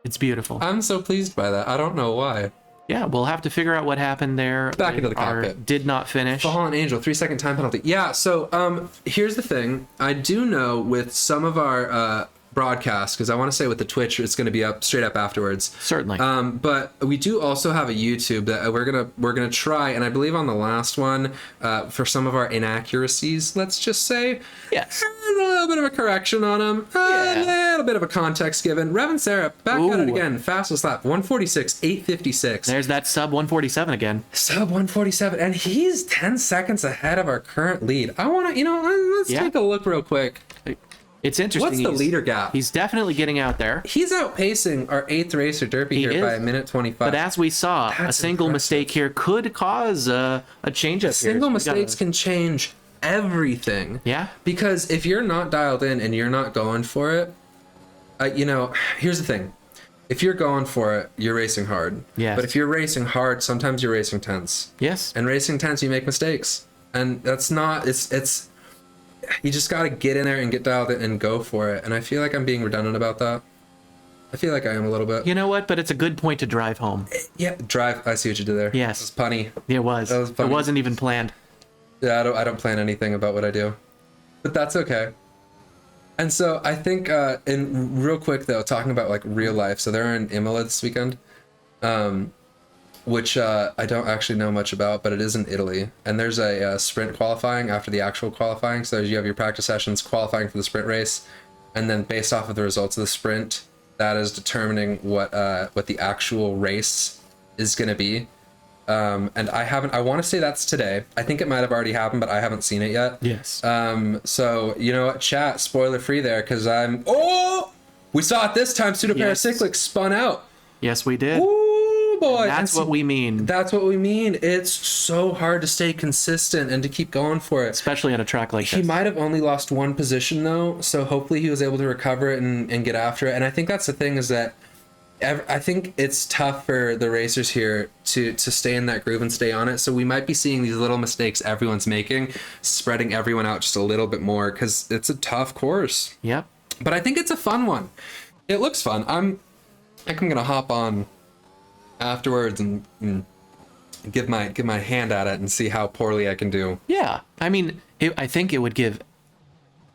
It's beautiful. I'm so pleased by that. I don't know why. Yeah, we'll have to figure out what happened there. Back into the cockpit. Did not finish. Fallen Angel, 3-second time penalty. Yeah, so here's the thing. I do know with some of our broadcasts, because I want to say with the Twitch, it's going to be up straight up afterwards. Certainly. But we do also have a YouTube that we're gonna try, and I believe on the last one, for some of our inaccuracies, let's just say, Yes. a little bit of a correction on them, a little bit of a context given. Rev and Sarah, back at it again, fastest lap, 146, 856. There's that sub 147 again. Sub 147, and he's 10 seconds ahead of our current lead. I want to, let's take a look real quick. It's interesting. What's the leader gap? He's definitely getting out there. He's outpacing our 8th racer Derpy here by a minute 25. But as we saw, a single mistake here could cause a change up here. Single mistakes can change everything. Yeah. Because if you're not dialed in and you're not going for it, here's the thing. If you're going for it, you're racing hard. Yes. But if you're racing hard, sometimes you're racing tense. Yes. And racing tense, you make mistakes. And that's not, it's you just got to get in there and get dialed in and go for it. And I feel like I'm being redundant about that. I feel like I am a little bit. You know what? But it's a good point to drive home. Yeah, drive. I see what you did there. Yes. It was punny. It was. That was funny. It wasn't even planned. Yeah, I don't plan anything about what I do. But that's okay. And so I think, in real quick though, talking about like real life. So they're in Imola this weekend. Which I don't actually know much about, but it is in Italy. And there's a sprint qualifying after the actual qualifying. So you have your practice sessions qualifying for the sprint race. And then based off of the results of the sprint, that is determining what the actual race is going to be. And I want to say that's today. I think it might have already happened, but I haven't seen it yet. Yes. So, you know what, chat, spoiler free there, because we saw it this time. Pseudoparasicyclic spun out. Yes, we did. Ooh, boy. And that's what we mean. That's what we mean. It's so hard to stay consistent and to keep going for it. Especially on a track like this. He might have only lost one position, though, so hopefully he was able to recover it and get after it. And I think that's the thing, is that I think it's tough for the racers here to stay in that groove and stay on it. So we might be seeing these little mistakes everyone's making, spreading everyone out just a little bit more, because it's a tough course. Yep. But I think it's a fun one. It looks fun. I think I'm gonna hop on afterwards and give my hand at it and see how poorly I can do. Yeah. I mean, I think it would give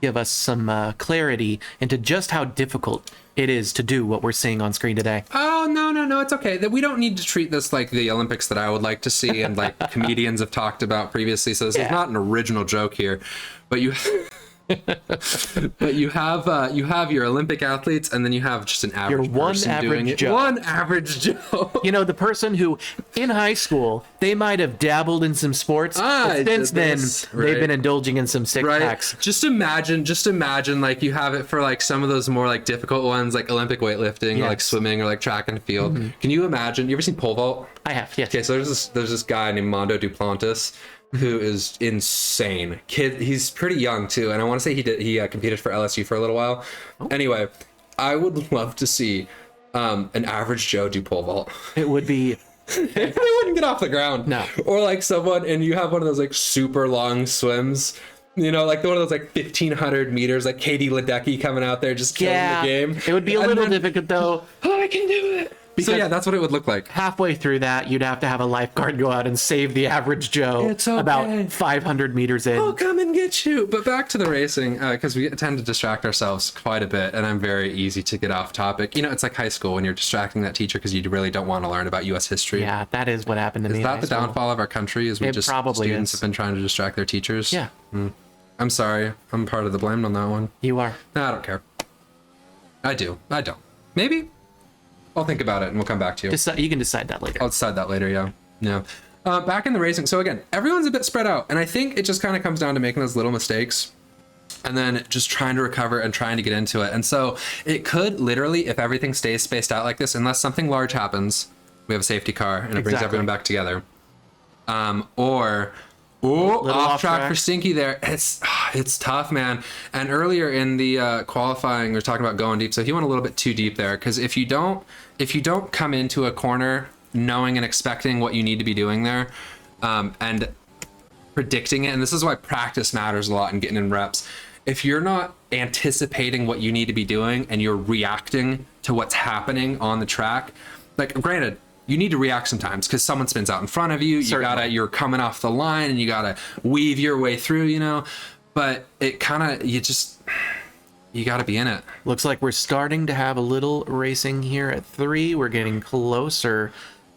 us some clarity into just how difficult it is to do what we're seeing on screen today. Oh, no, it's okay. That we don't need to treat this like the Olympics that I would like to see and like comedians have talked about previously. So this is not an original joke here, but you have your Olympic athletes, and then you have just an average person doing it. One average Joe. You know, the person who in high school they might have dabbled in some sports, but since then they've been indulging in some six packs. Just imagine like you have it for like some of those more like difficult ones, like Olympic weightlifting or like swimming or like track and field. Can you imagine? You ever seen pole vault? I have. Yes. Okay, so there's this guy named Mondo Duplantis who is insane. He's pretty young too, and I want to say he competed for LSU for a little while. Anyway, I would love to see an average Joe do pole vault. It would be. They wouldn't get off the ground. No. Or like someone, and you have one of those like super long swims. You know, like one of those like 1,500 meters, like Katie Ledecky coming out there just killing the game. It would be a little difficult though. Oh, I can do it. Because so yeah, that's what it would look like. Halfway through that, you'd have to have a lifeguard go out and save the average Joe about 500 meters in. I'll come and get you. But back to the racing, because we tend to distract ourselves quite a bit, and I'm very easy to get off topic. You know, it's like high school when you're distracting that teacher because you really don't want to learn about U.S. history. Yeah, that is what happened to me. Is that the downfall of our country? Is students have been trying to distract their teachers? Yeah. I'm sorry. I'm part of the blame on that one. You are. No, I don't care. I do. I don't. Maybe. I'll think about it and we'll come back to you. You can decide that later. I'll decide that later, yeah. Back in the racing. So again, everyone's a bit spread out. And I think it just kind of comes down to making those little mistakes and then just trying to recover and trying to get into it. And so it could literally, if everything stays spaced out like this, unless something large happens, we have a safety car and it brings everyone back together. Off track for Stinky there. It's tough, man. And earlier in the qualifying, we were talking about going deep. So he went a little bit too deep there, because if you don't come into a corner knowing and expecting what you need to be doing there, and predicting it. And this is why practice matters a lot in getting in reps. If you're not anticipating what you need to be doing and you're reacting to what's happening on the track, like granted, you need to react sometimes because someone spins out in front of you. You're coming off the line and you gotta weave your way through, you know. But it kind of, you gotta be in it. Looks like we're starting to have a little racing here at 3. We're getting closer.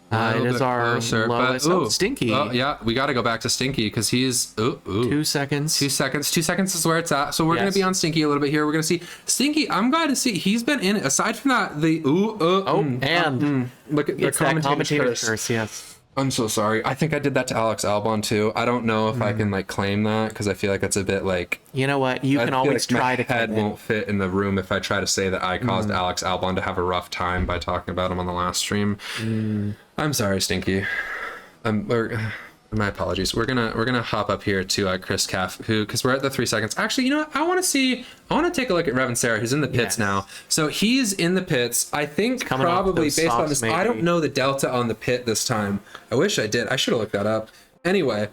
It is our lowest. Stinky. Oh, yeah, we got to go back to Stinky because he's 2 seconds. 2 seconds. 2 seconds is where it's at. So we're going to be on Stinky a little bit here. We're going to see Stinky. I'm glad to see he's been in it. Aside from that, look at the commentator's curse. Yes. I'm so sorry. I think I did that to Alex Albon too. I don't know if I can like claim that because I feel like it's a bit like. You know what? You can always try to. My head won't fit in the room if I try to say that I caused Alex Albon to have a rough time by talking about him on the last stream. I'm sorry, Stinky. My apologies. We're gonna hop up here to Chris Keff, because we're at the 3 seconds. Actually, you know what? I want to take a look at Revan Sarah, who's in the pits now. So he's in the pits. I think probably based on this, I don't know the delta on the pit this time. I wish I did. I should have looked that up. Anyway,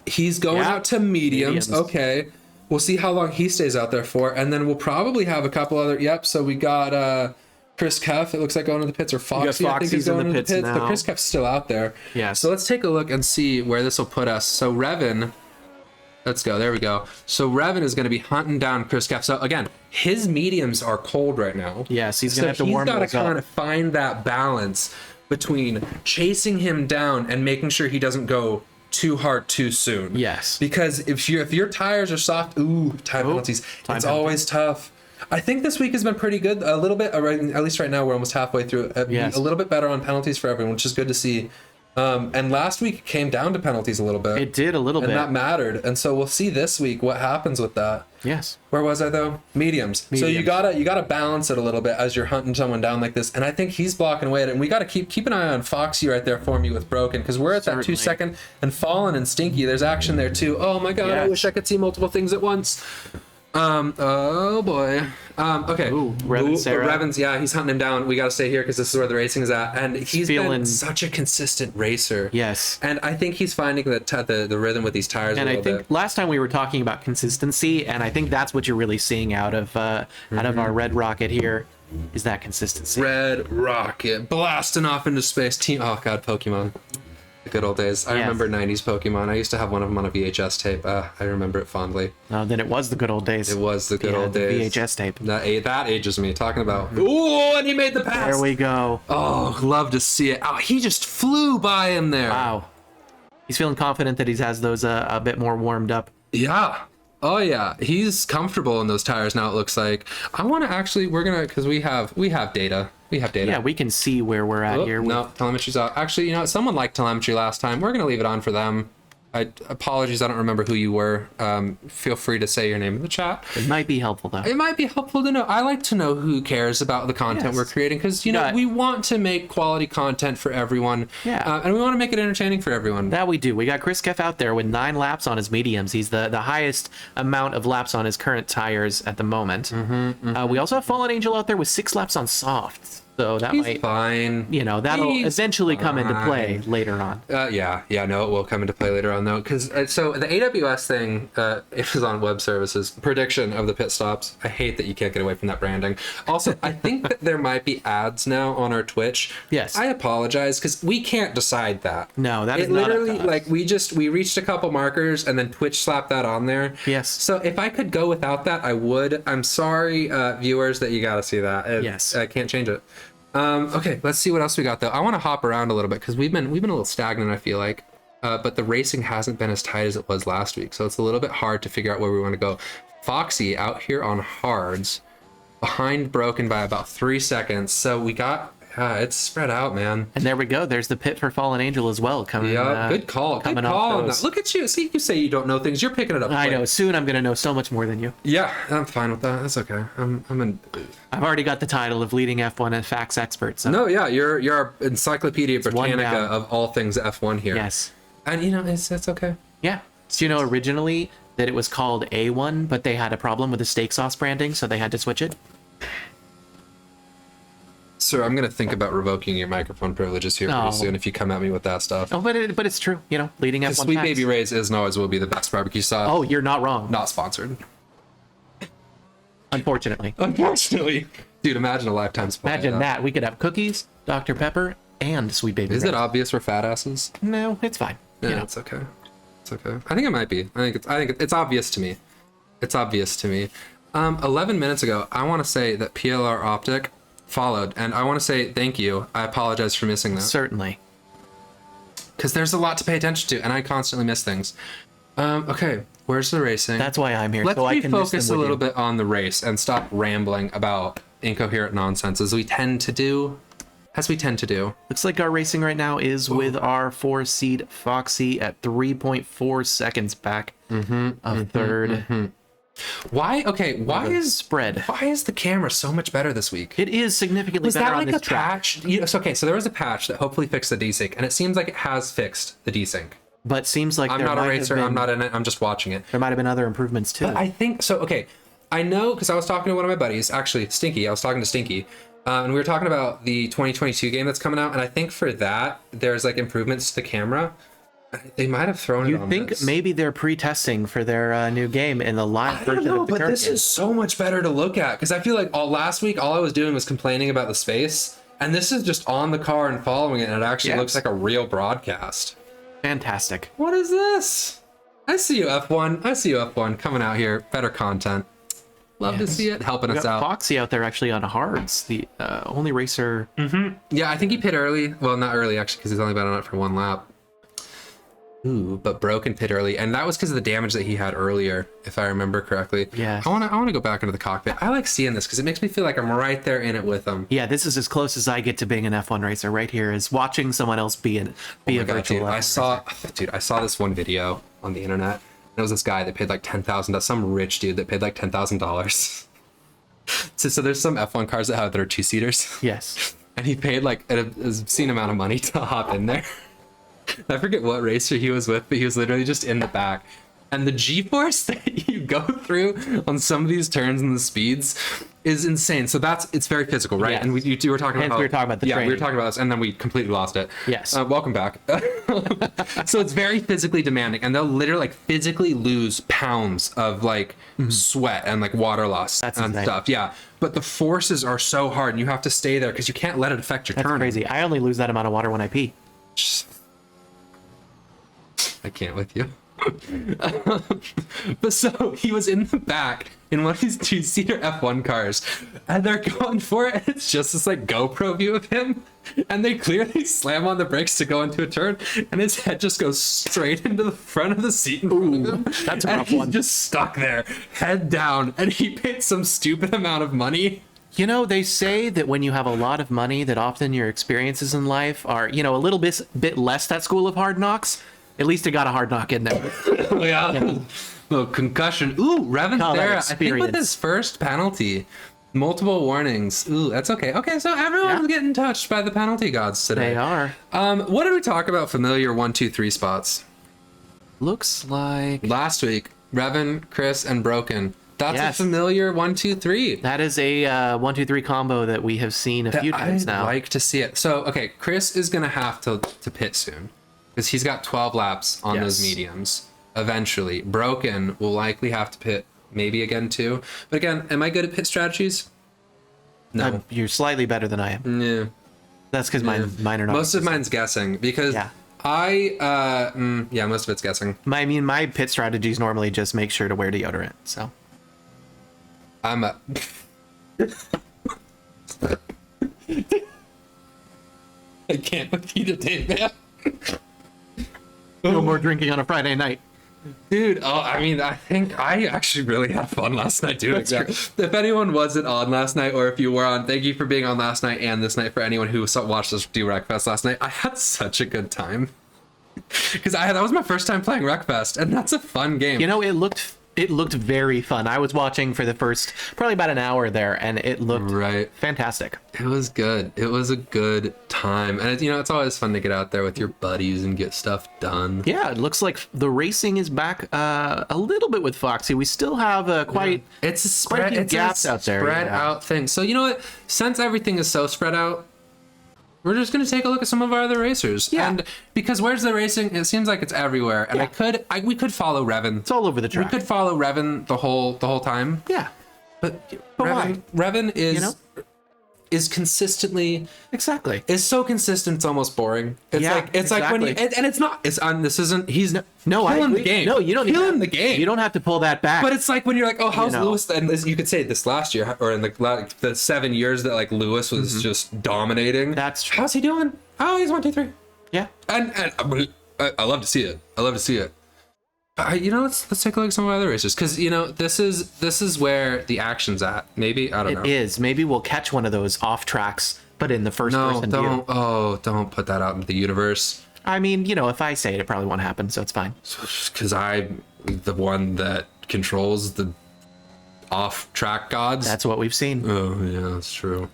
he's going out to mediums. Okay, we'll see how long he stays out there for, and then we'll probably have a couple other. Yep. So we got Chris Keff, it looks like going to the pits, or Foxy, I think is going to the pits, but Chris Keff's still out there. Yeah. So let's take a look and see where this will put us. So Revan, let's go. There we go. So Revan is going to be hunting down Chris Keff. So again, his mediums are cold right now. Yes, he's going to have to warm those up. He's got to kind of find that balance between chasing him down and making sure he doesn't go too hard too soon. Yes. Because if your tires are soft, time penalties. It's always tough. I think this week has been pretty good. A little bit, at least right now, we're almost halfway through. A little bit better on penalties for everyone, which is good to see. And last week it came down to penalties a little bit. It did a little bit. And that mattered. And so we'll see this week what happens with that. Yes. Where was I though? Mediums. So you gotta balance it a little bit as you're hunting someone down like this. And I think he's blocking away at it. And we gotta keep an eye on Foxy right there for me with Broken, because we're at that 2 second, and Fallen and Stinky. There's action there too. Oh my god! Yes. I wish I could see multiple things at once. Oh boy. Okay. Revan's, he's hunting him down. We got to stay here because this is where the racing is at, and he's been such a consistent racer. Yes. And I think he's finding the rhythm with these tires. And I think last time we were talking about consistency, and I think that's what you're really seeing out of our Red Rocket here, is that consistency. Red Rocket blasting off into space. Oh god, Pokemon. The good old days. I remember 90s Pokemon. I used to have one of them on a VHS tape. I remember it fondly. No, then it was the good old days. It was the good old days. VHS tape. That ages me. Talking about. Ooh, and he made the pass. There we go. Oh, love to see it. Oh, he just flew by him there. Wow. He's feeling confident that he has those a bit more warmed up. Yeah. Oh yeah, he's comfortable in those tires now. It looks like. I want to actually. We're gonna, because we have data. We have data. Yeah, we can see where we're at here. No, telemetry's out. Actually, someone liked telemetry last time. We're gonna leave it on for them. Apologies, I don't remember who you were. Feel free to say your name in the chat. It might be helpful though. It might be helpful to know. I like to know who cares about the content we're creating, because we want to make quality content for everyone. Yeah. And we want to make it entertaining for everyone. That we do. We got Chris Keff out there with 9 laps on his mediums. He's the highest amount of laps on his current tires at the moment. We also have Fallen Angel out there with 6 laps on softs. So that might, fine. That'll eventually come into play later on. It will come into play later on though, because so the AWS thing, it was on web services prediction of the pit stops. I hate that you can't get away from that branding. Also, I think that there might be ads now on our Twitch. Yes. I apologize because we can't decide that. No, that is literally not up to us. We reached a couple markers and then Twitch slapped that on there. Yes. So if I could go without that, I would. I'm sorry, viewers, that you got to see that. Yes. I can't change it. Okay, let's see what else we got though. I want to hop around a little bit because we've been a little stagnant, I feel like. But the racing hasn't been as tight as it was last week, so it's a little bit hard to figure out where we want to go. Foxy out here on hards, behind Broken by about 3 seconds. So we got it's spread out, man. And there we go. There's the pit for Fallen Angel as well coming. Yeah, good call. Good call. Look at you. See, you say you don't know things. You're picking it up. I know. Soon I'm gonna know so much more than you. Yeah, I'm fine with that. That's okay. I've already got the title of leading F1 and facts expert. So. No, yeah, you're our Encyclopedia Britannica of all things F1 here. Yes. And it's okay. Yeah. So originally that it was called A1, but they had a problem with the steak sauce branding, so they had to switch it. Sir, I'm gonna think about revoking your microphone privileges here pretty soon if you come at me with that stuff. Oh, but it's true. You know, leading F1 Sweet facts. Baby Ray's is and always will be the best barbecue sauce. Oh, you're not wrong. Not sponsored. Unfortunately. Unfortunately. Dude, imagine a lifetime supply. Imagine that. We could have cookies, Dr. Pepper, and Sweet Baby Is Ray. it obvious we're fat asses? No, it's fine. Yeah, You know. it's okay. It's okay. I think it might be. I think it's obvious to me. It's obvious to me. 11 minutes ago, I want to say that PLR Optic followed, and I want to say thank you. I apologize for missing that. Certainly. Because there's a lot to pay attention to, and I constantly miss things. Okay, where's the racing? That's why I'm here. Let's so I can miss them refocus a with little you. bit on the race and stop rambling about incoherent nonsense as we tend to do. Looks like our racing right now is with our 4-seed Foxy at 3.4 seconds back of third. Why is the camera so much better this week? It is significantly Was better that on like this a track. patch? Okay, so there was a patch that hopefully fixed the desync, and it seems like it has fixed the desync. But seems like I'm there not a might have racer. been- I'm not in it. I'm just watching it. There might have been other improvements too. But I think so. Okay, I know because I was talking to one of my buddies, actually Stinky. I was talking to Stinky, and we were talking about the 2022 game that's coming out, and I think for that there's like improvements to the camera. They might have thrown it You on think this. maybe they're pre-testing for their new game in the live I don't version know, of the but current this game? is so much better to look at because I feel like last week all I was doing was complaining about the space, and this is just on the car and following it, and it actually looks like a real broadcast. Fantastic. What is this? I see you, F1. I see you, F1, coming out here. Better content. Love to see it. Helping We us got out. Foxy out there actually on hards, the only racer. Yeah, I think he pit early. Well, not early, actually, because he's only been on it for one lap. Ooh, but broken pit early. And that was because of the damage that he had earlier, if I remember correctly. Yeah. I wanna go back into the cockpit. I like seeing this because it makes me feel like I'm right there in it with him. Yeah, this is as close as I get to being an F1 racer right here, is watching someone else be a Oh my God, virtual dude, F1 I saw this one video on the internet. And it was this guy that paid like $10,000. Some rich dude that paid like $10,000. So there's some F1 cars that are two-seaters. Yes. And he paid like an obscene amount of money to hop in there. I forget what racer he was with, but he was literally just in the back. And the G-force that you go through on some of these turns and the speeds is insane. So it's very physical, right? Yes. And you were talking And about we were talking about the we were training. talking about this, and then we completely lost it. Yes. Welcome back. So it's very physically demanding, and they'll literally like physically lose pounds of like sweat and like water loss That's and insane. stuff. Yeah. But the forces are so hard, and you have to stay there because you can't let it affect your That's turn. crazy. I only lose that amount of water when I pee. I can't with you. But so he was in the back in one of these two-seater F1 cars, and they're going for it. And it's just this like GoPro view of him, and they clearly slam on the brakes to go into a turn, and his head just goes straight into the front of the seat in front of him. That's a and rough he's one. just stuck there, head down, and he paid some stupid amount of money. You know, they say that when you have a lot of money, that often your experiences in life are, you know, a little bit less that school of hard knocks. At least it got a hard knock in there. Yeah. Little concussion. Ooh, Revan Call that Thera, I think with experience. his first penalty. Multiple warnings. Ooh, that's okay. Okay, so everyone's getting touched by the penalty gods today. They are. What did we talk about familiar 1, 2, 3 spots? Looks like Last week, Revan, Chris, and Broken. That's Yes. a familiar 1, 2, 3. that is a 1-2-3 combo that we have seen a few times I'd now. like to see it. So, okay, Chris is going to have to pit soon because he's got 12 laps on those Yes. mediums. Eventually, Broken will likely have to pit maybe again too. But again, am I good at pit strategies? No. You're slightly better than I am. Yeah. That's because mine are not. Most of mine's guessing because Yeah. most of it's guessing. My pit strategies normally just make sure to wear deodorant. So I'm a I can't repeat it, Dave, man. no more drinking on a Friday night. Dude, I think I actually really had fun last night doing That's that. true. If anyone wasn't on last night, or if you were on, thank you for being on last night and this night for anyone who watched us do Wreckfest last night. I had such a good time. Because that was my first time playing Wreckfest, and that's a fun game. You know, it looked It looked very fun. I was watching for the first probably about an hour there, and it looked fantastic. It was good. It was a good time, and it's always fun to get out there with your buddies and get stuff done. Yeah, it looks like the racing is back a little bit with Foxy. We still have quite it's a spread it's gaps out there. Spread out thing. So you know what? Since everything is so spread out, we're just going to take a look at some of our other racers. Yeah. And because where's the racing? It seems like it's everywhere. And we could follow Revan. It's all over the track. We could follow Revan the whole time. Yeah. But why? Revan is consistently is so consistent it's almost boring. It's like when you and it's not this isn't he's killing the game. No, you don't killing the game. You don't have to pull that back. But it's like when you're like, oh, how's Lewis? And you could say this last year or in the 7 years that like Lewis was just dominating. That's true. How's he doing? Oh, he's 1, 2, 3. Yeah. And I love to see it. Let's take a look at some of my other races because this is where the action's at. Maybe I don't know. It is. Maybe we'll catch one of those off tracks, but in the first person view. Don't put that out into the universe. I mean, if I say it, it probably won't happen, so it's fine. Because I'm the one that controls the off-track gods. That's what we've seen. Oh yeah, that's true.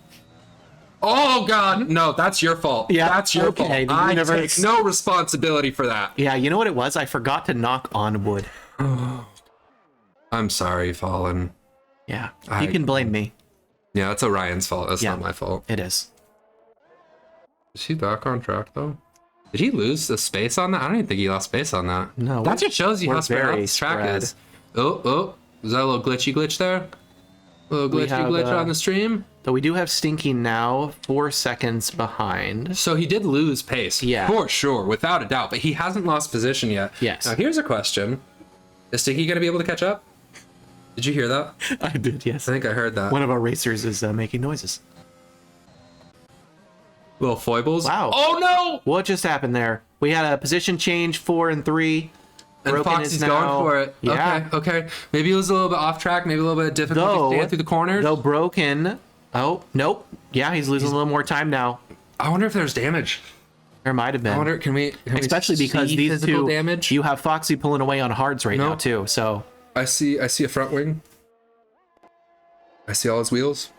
Oh God, no, that's your fault. Yeah, that's your fault. I take no responsibility for that. Yeah, you know what it was? I forgot to knock on wood. I'm sorry, Fallen. Yeah, you can blame me. Yeah, it's Orion's fault. That's not my fault. It is. Is he back on track though? Did he lose the space on that? I don't even think he lost space on that. No, that just shows you how spread out this track is. Oh, is that a little glitch there? A little glitch on the stream. So we do have Stinky now 4 seconds behind. So he did lose pace, for sure, without a doubt. But he hasn't lost position yet. Yes. Now here's a question: is Stinky going to be able to catch up? Did you hear that? I did. Yes. I think I heard that. One of our racers is making noises. Little foibles. Wow. Oh no! What just happened there? We had a position change, 4 and 3. And Foxy's going for it. Yeah. Okay. Maybe it was a little bit off track. Maybe a little bit of difficulty staying through the corners. Though Broken. Oh, nope. Yeah, he's losing a little more time now. I wonder if there's damage. There might have been. I wonder, can we especially because these two damage? You have Foxy pulling away on hards right now too. So I see a front wing. I see all his wheels.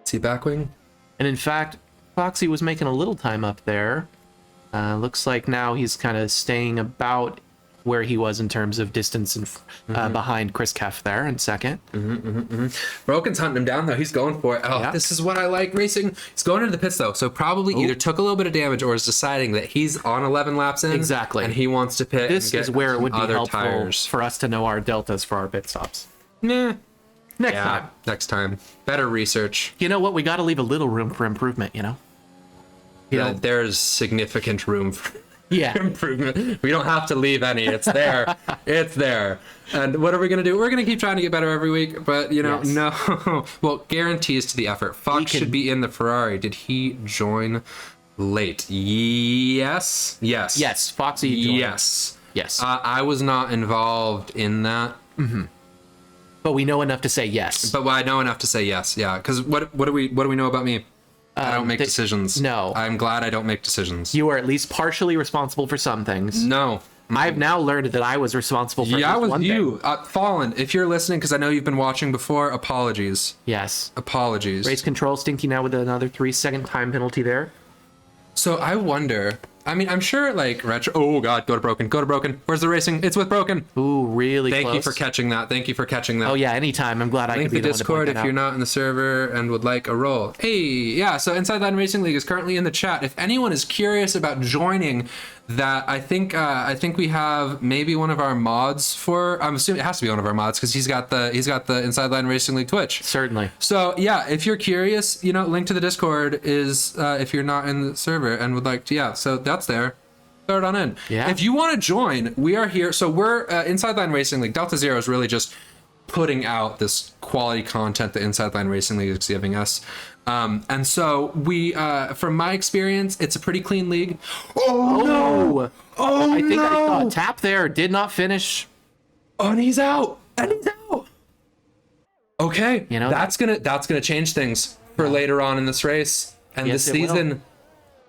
I see a back wing. And in fact, Foxy was making a little time up there. Looks like now he's kind of staying about where he was in terms of distance and behind Chris Keff there in second. Broken's hunting him down though. He's going for it. Oh, this is what I like racing. He's going into the pits though, so probably either took a little bit of damage or is deciding that he's on 11 laps in. Exactly. And he wants to pit. This is where it would be helpful tires for us to know our deltas for our pit stops. Nah. Next time. Better research. You know what? We got to leave a little room for improvement, There's significant room for improvement. We don't have to leave any. It's there. It's there. And what are we going to do? We're going to keep trying to get better every week. But, no. Well, guarantees to the effort. Fox should be in the Ferrari. Did he join late? Yes. Foxy joined. Yes. I was not involved in that. But we know enough to say yes. But I know enough to say yes. Yeah. Because what do we know about me? I don't make decisions. No. I'm glad I don't make decisions. You are at least partially responsible for some things. No. I've now learned that I was responsible for I was one you. thing. Fallen, if you're listening, because I know you've been watching before, apologies. Yes. Apologies. Race control, Stinky now with another 3-second time penalty there. So I wonder... I mean, I'm sure, Retro... Oh, God, go to Broken. Where's the racing? It's with Broken. Ooh, really close. Thank you for catching that. Oh, yeah, anytime. I'm glad I could be the one to point Discord that out. if you're not in the server and would like a role. Hey, yeah, so Inside Line Racing League is currently in the chat. If anyone is curious about joining that, I think we have maybe one of our mods for... I'm assuming it has to be one of our mods because he's got the Inside Line Racing League Twitch. Certainly. So, yeah, if you're curious, link to the Discord is if you're not in the server and would like to... So that's there. Throw it on in. Yeah. If you want to join, we are here. So we're Inside Line Racing League. Delta Zero is really just putting out this quality content that Inside Line Racing League is giving us. And so we, from my experience, it's a pretty clean league. Oh, I think I saw a tap there. Did not finish. Oh, and he's out. Okay. That's gonna change things for later on in this race and this season.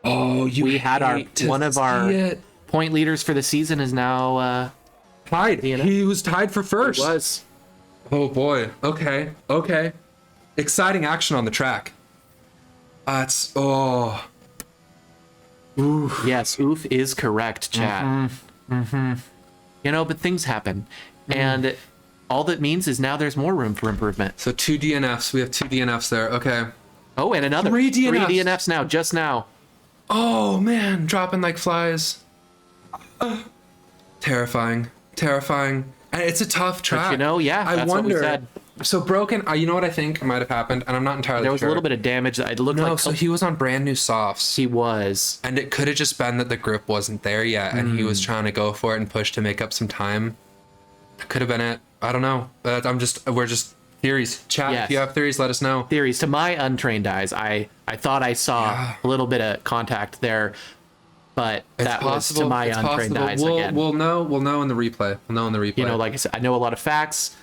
Oh, we had one of our point leaders for the season is now Tied. He was tied for first. It was. Oh boy. Okay. Okay. Exciting action on the track. It's Ooh. Yes, oof is correct, chat. You know, but things happen. And all that means is now there's more room for improvement. So 2 DNFs. We have 2 DNFs there. Okay. Oh, and another. 3 DNFs. 3 DNFs now, just now. Oh man, dropping like flies. Terrifying. Terrifying. And it's a tough track. But you know, yeah, I that's wonder. what we said. So broken. You know what I think might have happened, and I'm not entirely sure. There was a little bit of damage that it looked No, like. so he was on brand new softs. He was. And it could have just been that the grip wasn't there yet, and he was trying to go for it and push to make up some time. That could have been it. I don't know. We're just theories. Chat, Yes. if you have theories, let us know. Theories. To my untrained eyes, I thought I saw a little bit of contact there, but that was to my untrained eyes again. We'll know in the replay. We'll know in the replay. You know, like I said, I know a lot of facts,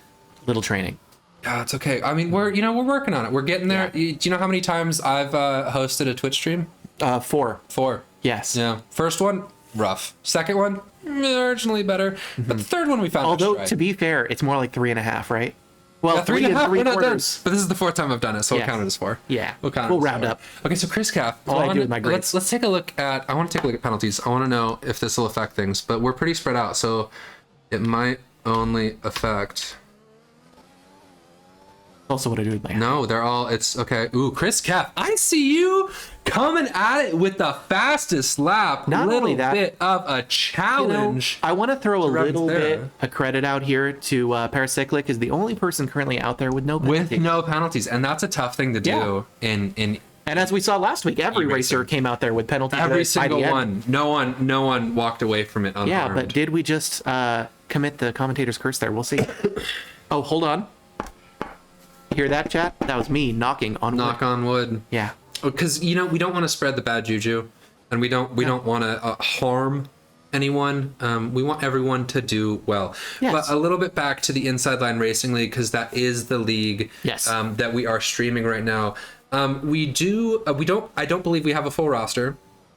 little training. Yeah, it's okay. I mean, we're working on it. We're getting there. Yeah. Do you know how many times I've hosted a Twitch stream? 4. 4. Yes. Yeah. First one, rough. Second one, marginally better. But the third one we found. Although, right. to be fair, it's more like 3.5, right? Well, Yeah, 3.5. We're not done. 3/4. But this is the 4th time I've done it, so Yes. we'll count it as 4. Yeah. We'll round up. Okay, so Chris Caff. All I do with my grades. Let's take a look at. I want to take a look at penalties. I want to know if this will affect things, but we're pretty spread out, so it might only affect. Also, what I do with my No, they're all. It's okay. Ooh, Chris Caff. I see you coming at it with the fastest lap. Not little only that, bit of a challenge. I want to throw a little there. bit of credit out here to Paracyclic, is the only person currently out there with no penalty. With no penalties, and that's a tough thing to do in And as we saw last week, every E-racing. racer came out there with penalties. every by the single end. one. No one walked away from it unharmed. Yeah, but did we just commit the commentator's curse there? We'll see. Oh, hold on. Hear that, chat? That was me knocking on wood. Knock on wood. Yeah. Because we don't want to spread the bad juju, and we don't want to harm anyone. We want everyone to do well. Yes. But a little bit back to the Inside Line Racing League, because that is the league Yes. that we are streaming right now. I don't believe we have a full roster.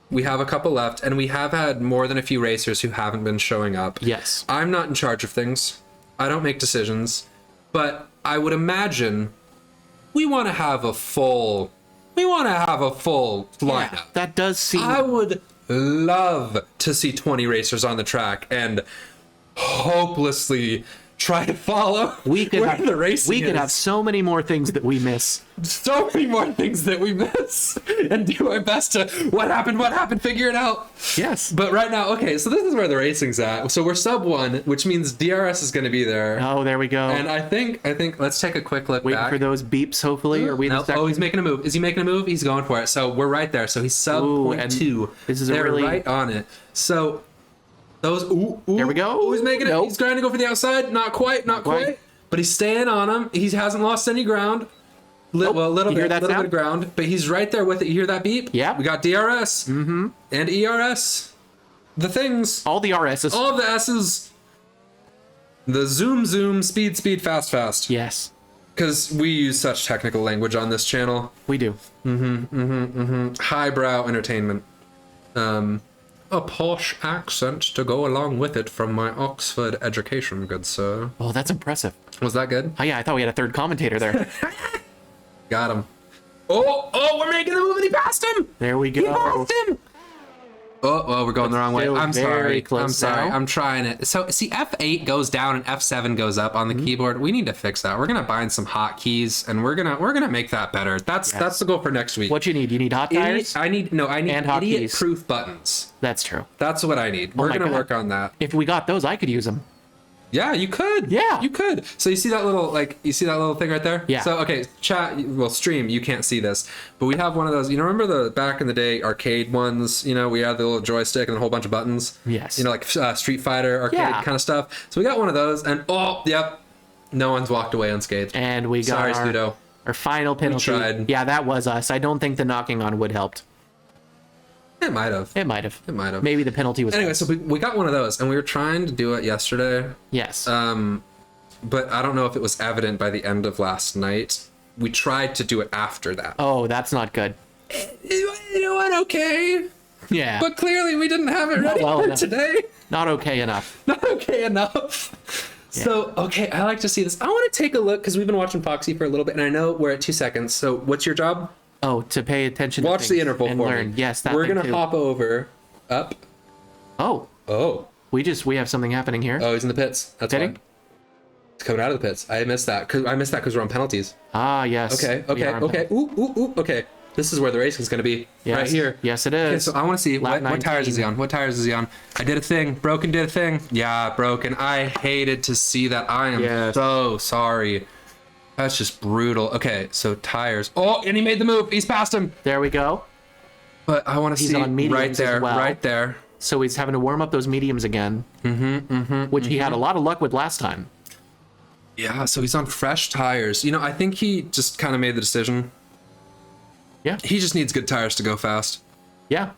We have a couple left, and we have had more than a few racers who haven't been showing up. Yes. I'm not in charge of things. I don't make decisions, but I would imagine we want to have a full lineup. Yeah, that does seem... I would love to see 20 racers on the track and hopelessly try to follow we could where have, the racing we could is. have so many more things that we miss. So many more things that we miss and do our best to what happened, figure it out. Yes. But right now, okay, so this is where the racing's at. So we're sub 1, which means DRS is going to be there. Oh, there we go. And I think let's take a quick look Waiting back. for those beeps, hopefully. Are we No, the he's making a move. Is he making a move? He's going for it. So we're right there. So he's sub Ooh, 0.2. this is They're a really... right on it. So those There we go. Ooh, he's making it. Nope. He's trying to go for the outside. Not quite. quite. But he's staying on him. He hasn't lost any ground. Well, a little you hear bit, that little sound? bit of ground, but he's right there with it. You hear that beep? Yeah. We got DRS and ERS. The things. All the RSs. All of the S's. The zoom, speed, fast. Yes, Because we use such technical language on this channel. we do. Highbrow entertainment. A posh accent to go along with it from my Oxford education, good sir. Oh, that's impressive. Was that good? Oh, yeah, I thought we had a third commentator there. Got him. Oh, we're making the move and he passed him! There we He go. passed him! Oh, we're going the wrong way. still I'm very sorry. close I'm sorry. now. I'm trying it. So, see, F8 goes down and F7 goes up on the keyboard. We need to fix that. We're gonna bind some hotkeys and we're gonna make that better. That's the goal for next week. What you need? You need hot tires? I need And hotkeys. idiot-proof buttons. That's true. That's what I need. We're my gonna God. work on that. If we got those, I could use them. Yeah, you could. Yeah. You could. So you see that little thing right there? Yeah. So okay, chat, well, stream, you can't see this, but we have one of those, remember the back in the day arcade ones, we had the little joystick and a whole bunch of buttons? Yes. Like Street Fighter arcade Yeah. kind of stuff. So we got one of those and no one's walked away unscathed. And we got Sorry, Studo. our final penalty. tried. Yeah, that was us. I don't think the knocking on wood helped. It might have. It might have. It Maybe the penalty was... Anyway, so we got one of those and we were trying to do it yesterday. Yes. But I don't know if it was evident by the end of last night. We tried to do it after that. Oh, that's not good. You know what? Okay. Yeah. But clearly we didn't have it ready well for enough. today. Not okay enough. Not okay enough. So, okay, I like to see this. I want to take a look because we've been watching Foxy for a little bit, and I know we're at 2 seconds. So, what's your job? Oh, to pay attention. Watch to the interval and for learn. me. Yes, that we're thing gonna too. hop over, up. Oh, Oh, we have something happening here. oh, he's in the pits. That's Pitting? fine. He's coming out of the pits. I missed that because we're on penalties. Ah, yes. Okay, we okay, are on okay. Ooh, ooh, ooh. Okay, this is where the racing's gonna be. Yes. Right here. Yes, it Okay, is. so I want to see Lap what tires is he 19. on. What tires is he on? I did a thing. Broken did a thing. Yeah, broken. I hated to see that. I am Yes. so sorry. That's just brutal. Okay, so tires. Oh, and he made the move. He's past him. There we go. But I want to He's see on mediums right as there, well. right there. So he's having to warm up those mediums again. Which he had a lot of luck with last time. Yeah, so he's on fresh tires. You know, I think he just kind of made the decision. Yeah. He just needs good tires to go fast. Yeah.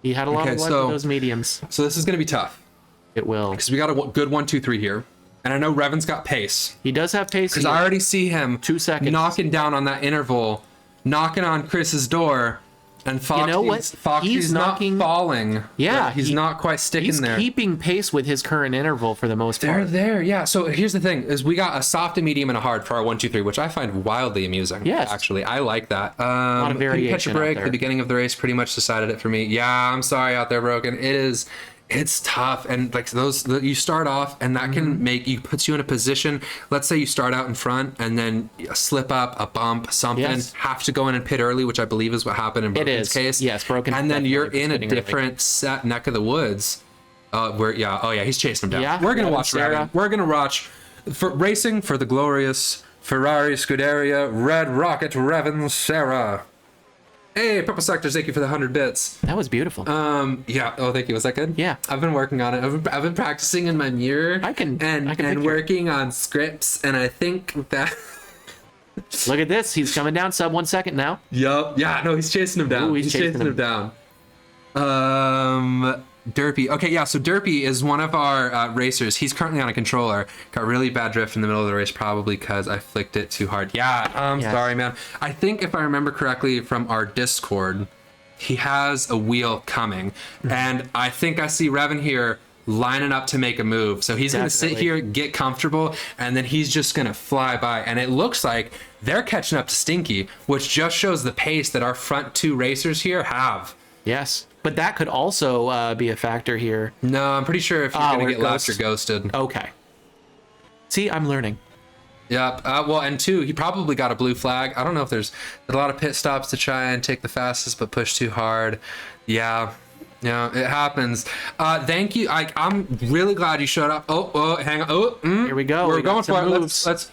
He had a lot of luck with those mediums. So this is going to be tough It will. because we got a good 1, 2, 3 here. And I know Revan's got pace. He does have pace. Because I already see him 2 seconds. knocking down on that interval, knocking on Chris's door, and Foxy's, know what? Foxy's He's not knocking- falling. Yeah, he's not quite sticking He's there. keeping pace with his current interval for the most They're part. there, yeah. So here's the thing: is we got a soft, a medium, and a hard for our 1, 2, 3, which I find wildly amusing. Yes. Actually, I like that. of Couldn't catch a variation out break. there. The beginning of the race pretty much decided it for me. Yeah, I'm sorry out there, Broken. It is. It's tough, and like you start off, and that can puts you in a position. Let's say you start out in front, and then a slip up, a bump, something, Yes. have to go in and pit early, which I believe is what happened in Broken's is. case. Yes, Broken and then you're definitely in a pitting early. different set neck of the woods. He's chasing him down. Yeah, We're gonna Revan watch Serra. Revan. We're gonna watch for racing for the glorious Ferrari Scuderia Red Rocket Revan Serra. Hey, Purple Sectors, thank you for the 100 bits. That was beautiful. Yeah. Oh, thank you. Was that good? Yeah. I've been working on it. I've been practicing in my mirror. I can and picture. working on scripts, and I think that. Look at this. He's coming down sub 1 second now. Yup. Yeah. No, he's chasing him down. Ooh, he's chasing him. down. Derpy. Okay, yeah, so Derpy is one of our racers. He's currently on a controller. Got really bad drift in the middle of the race, probably because I flicked it too hard. Yeah, I'm sorry, man. I think if I remember correctly from our Discord, he has a wheel coming. And I think I see Revan here lining up to make a move. So he's going to sit here, get comfortable, and then he's just going to fly by. And it looks like they're catching up to Stinky, which just shows the pace that our front 2 racers here have. Yes. But that could also be a factor here. No, I'm pretty sure if you're going to get left, you're ghosted. Okay. See, I'm learning. Yep. Well, and 2, he probably got a blue flag. I don't know if there's a lot of pit stops to try and take the fastest, but push too hard. Yeah. Yeah, it happens. Thank you. I'm really glad you showed up. Oh, hang on. Oh, Here we go. We're We got going some for it. moves. Let's.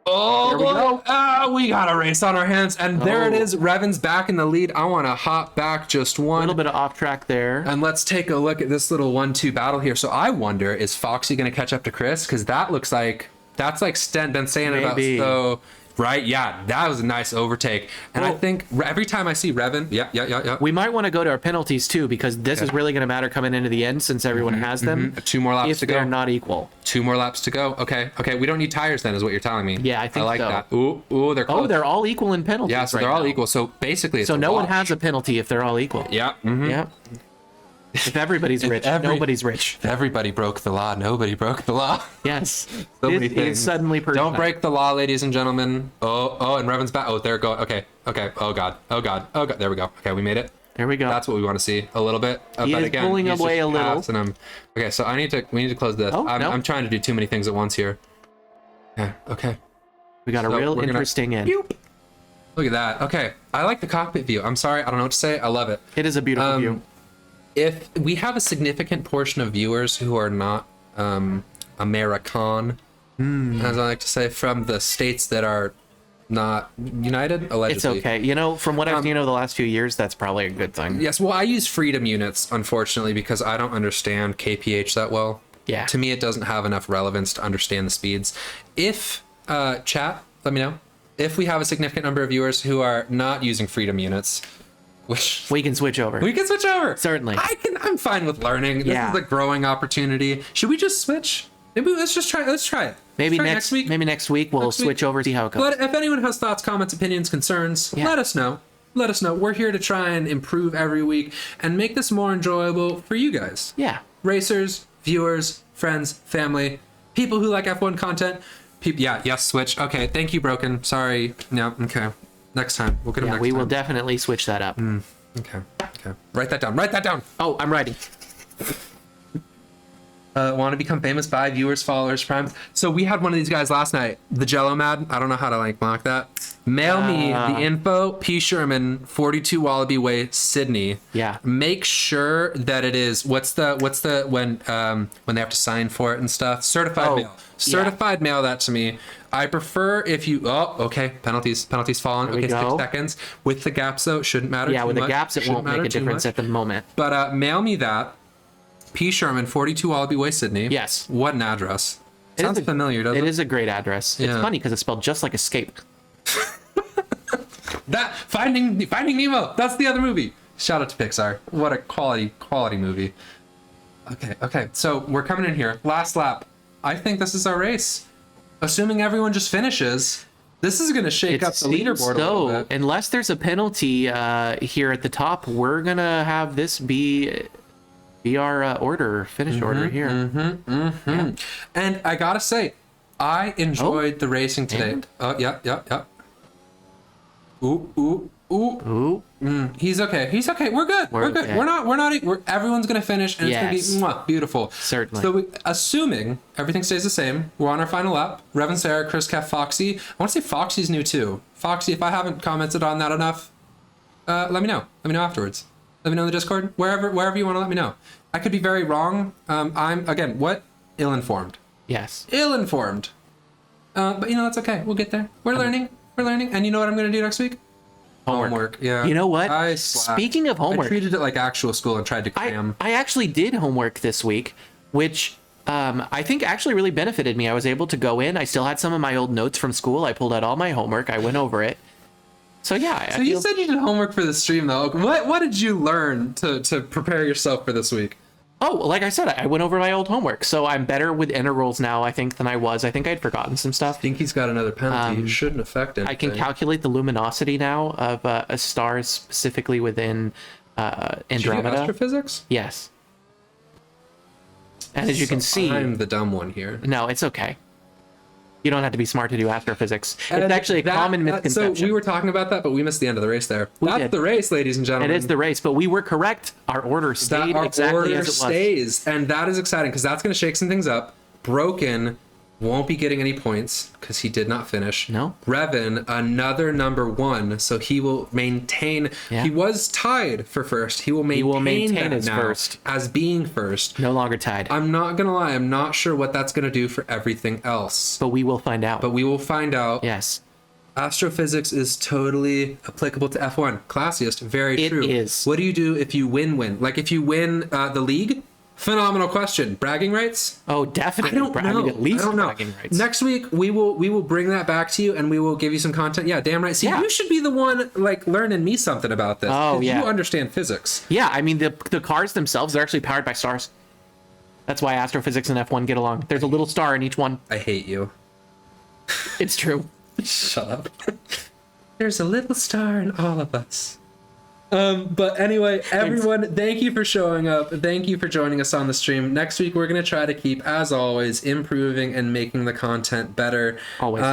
Oh, Here we go. We got a race on our hands, and there it is. Revan's back in the lead. I want to hop back just A one. little bit of off track there. And let's take a look at this little 1-2 battle here. So I wonder, is Foxy going to catch up to Chris? Because that looks like that's like Stent been saying Maybe. about so. Right? Yeah, that was a nice overtake. And I think every time I see Revan, yeah. We might want to go to our penalties too, because this is really going to matter coming into the end since everyone has them. 2 more laps If to go. they're not equal. 2 more laps to go. Okay. We don't need tires then, is what you're telling me. Yeah, I think I like so. that. Ooh, they're close. Oh, they're all equal in penalties. yeah, so right they're all now. equal. So basically, it's So a no one wash. has a penalty if they're all equal. Yeah. Yeah. If everybody's rich, nobody's rich. If everybody broke the law, nobody broke the law. Yes. So many It is things. suddenly personal. Don't break the law, ladies and gentlemen. Oh, and Revan's back. Oh, they're going. Okay. Oh god. There we go. Okay, we made it. There we go. That's what we want to see a little bit. He but is again, pulling he's away just a little. passing him. Okay, so we need to close this. Oh, no. I'm trying to do too many things at once here. Yeah. Okay. We got a So real we're gonna- interesting end. Look at that. Okay, I like the cockpit view. I'm sorry, I don't know what to say. I love it. It is a beautiful view. If we have a significant portion of viewers who are not American, as I like to say, from the states that are not united, allegedly. It's okay. You know, from what I've seen over the last few years, that's probably a good thing. Yes, well, I use freedom units, unfortunately, because I don't understand KPH that well. Yeah. To me, it doesn't have enough relevance to understand the speeds. If, chat, let me know. If we have a significant number of viewers who are not using freedom units, which We can switch over. we can switch over. Certainly. I'm fine with learning. This Yeah. is a growing opportunity. Should we just switch? Maybe let's just try it. Let's try it. Maybe Let's try it next week. Maybe next week we'll Next week. switch over, see how it goes. But if anyone has thoughts, comments, opinions, concerns, Yeah. let us know. Let us know. We're here to try and improve every week and make this more enjoyable for you guys. Yeah. Racers, viewers, friends, family. People who like F1 content. Yes, switch. Okay, thank you, Broken. Sorry. No, okay. Next time. We'll get him next time. We will definitely switch that up. Okay. Write that down. Oh, I'm writing. Want to become famous by viewers, followers, primes. So we had one of these guys last night, the Jello Mad. I don't know how to like block that. Mail me the info. P. Sherman, 42 Wallaby Way, Sydney. Yeah. Make sure that it is when they have to sign for it and stuff. Certified mail. Certified mail that to me. I prefer if you. Oh, okay. Penalties falling. Okay, 6 seconds. With the gaps though, it shouldn't matter. Yeah, too with much. the gaps, it won't make a difference at the moment. But mail me that. P. Sherman, 42 Wallaby Way, Sydney. Yes. What an address. Sounds familiar, doesn't it? It is a great address. Yeah. It's funny because it's spelled just like Escape. That Finding Nemo. That's the other movie. Shout out to Pixar. What a quality movie. Okay. So we're coming in here. Last lap. I think this is our race. Assuming everyone just finishes, this is going to shake up the leaderboard a little bit. Unless there's a penalty here at the top, we're going to have this be our finish order here. Yeah. And I gotta say, I enjoyed the racing today. Oh, yeah. Ooh. He's okay. We're good. We're good. Okay. Everyone's gonna finish, and it's gonna be beautiful. Certainly. So, assuming everything stays the same, we're on our final lap. Revan, Sarah, Chris, Kev, Foxy. I want to say Foxy's new too. Foxy, if I haven't commented on that enough, let me know. Let me know afterwards. Let me know in the Discord. Wherever you want to let me know. I could be very wrong. I'm ill-informed. Yes. Ill-informed. But that's okay. We'll get there. We're learning. And you know what I'm gonna do next week? Homework. Yeah. You know what? Speaking of homework, I treated it like actual school and tried to cram. I actually did homework this week, which I think actually really benefited me. I was able to go in. I still had some of my old notes from school. I pulled out all my homework. I went over it. So yeah. You said you did homework for the stream though. What did you learn to prepare yourself for this week? Oh, like I said, I went over my old homework, so I'm better with integrals now, I think, than I was. I think I'd forgotten some stuff. I think he's got another penalty. It shouldn't affect anything. I can calculate the luminosity now of a star specifically within Andromeda. Did you do astrophysics? Yes. And as you can see... I'm the dumb one here. No, it's okay. You don't have to be smart to do astrophysics. It's actually a common misconception. So we were talking about that, but we missed the end of the race there. That's the race, ladies and gentlemen. It is the race, but we were correct. Our order stayed exactly as it was. Our order stays, and that is exciting because that's going to shake some things up. Broken won't be getting any points because he did not finish. No. Revan, another number 1, so he will maintain. Yeah. He was tied for first. He will maintain his now first as being first. No longer tied. I'm not gonna lie. I'm not sure what that's gonna do for everything else. But we will find out. Yes. Astrophysics is totally applicable to F1. Classiest, very true. It is. What do you do if you win? Like if you win the league? Phenomenal question. Bragging rights? Oh, definitely. I don't know. At least I don't know. Bragging rights. Next week we will bring that back to you and we will give you some content. Yeah, damn right. See, you should be the one like learning me something about this. Oh, yeah. You understand physics. Yeah, I mean the cars themselves, they're actually powered by stars. That's why astrophysics and F1 get along. There's a little star in each one. I hate you. It's true. Shut up. There's a little star in all of us. But anyway, everyone, thank you for showing up. Thank you for joining us on the stream. Next week, we're going to try to keep, as always, improving and making the content better. Always.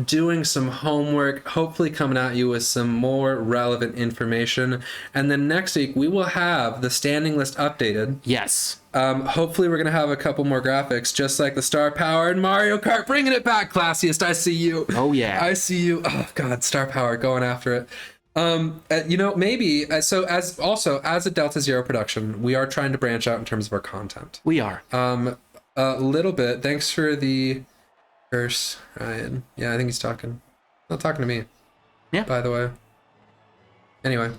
Doing some homework, hopefully coming at you with some more relevant information. And then next week, we will have the standing list updated. Yes. Hopefully we're going to have a couple more graphics, just like the Star Power and Mario Kart. Bringing it back, classiest. I see you. Oh, yeah. I see you. Oh, God, Star Power, going after it. Maybe so as a Delta Zero production, we are trying to branch out in terms of our content. We are a little bit. Thanks for the curse, Ryan. Yeah, I think he's talking. Not talking to me. Yeah. By the way. Anyway,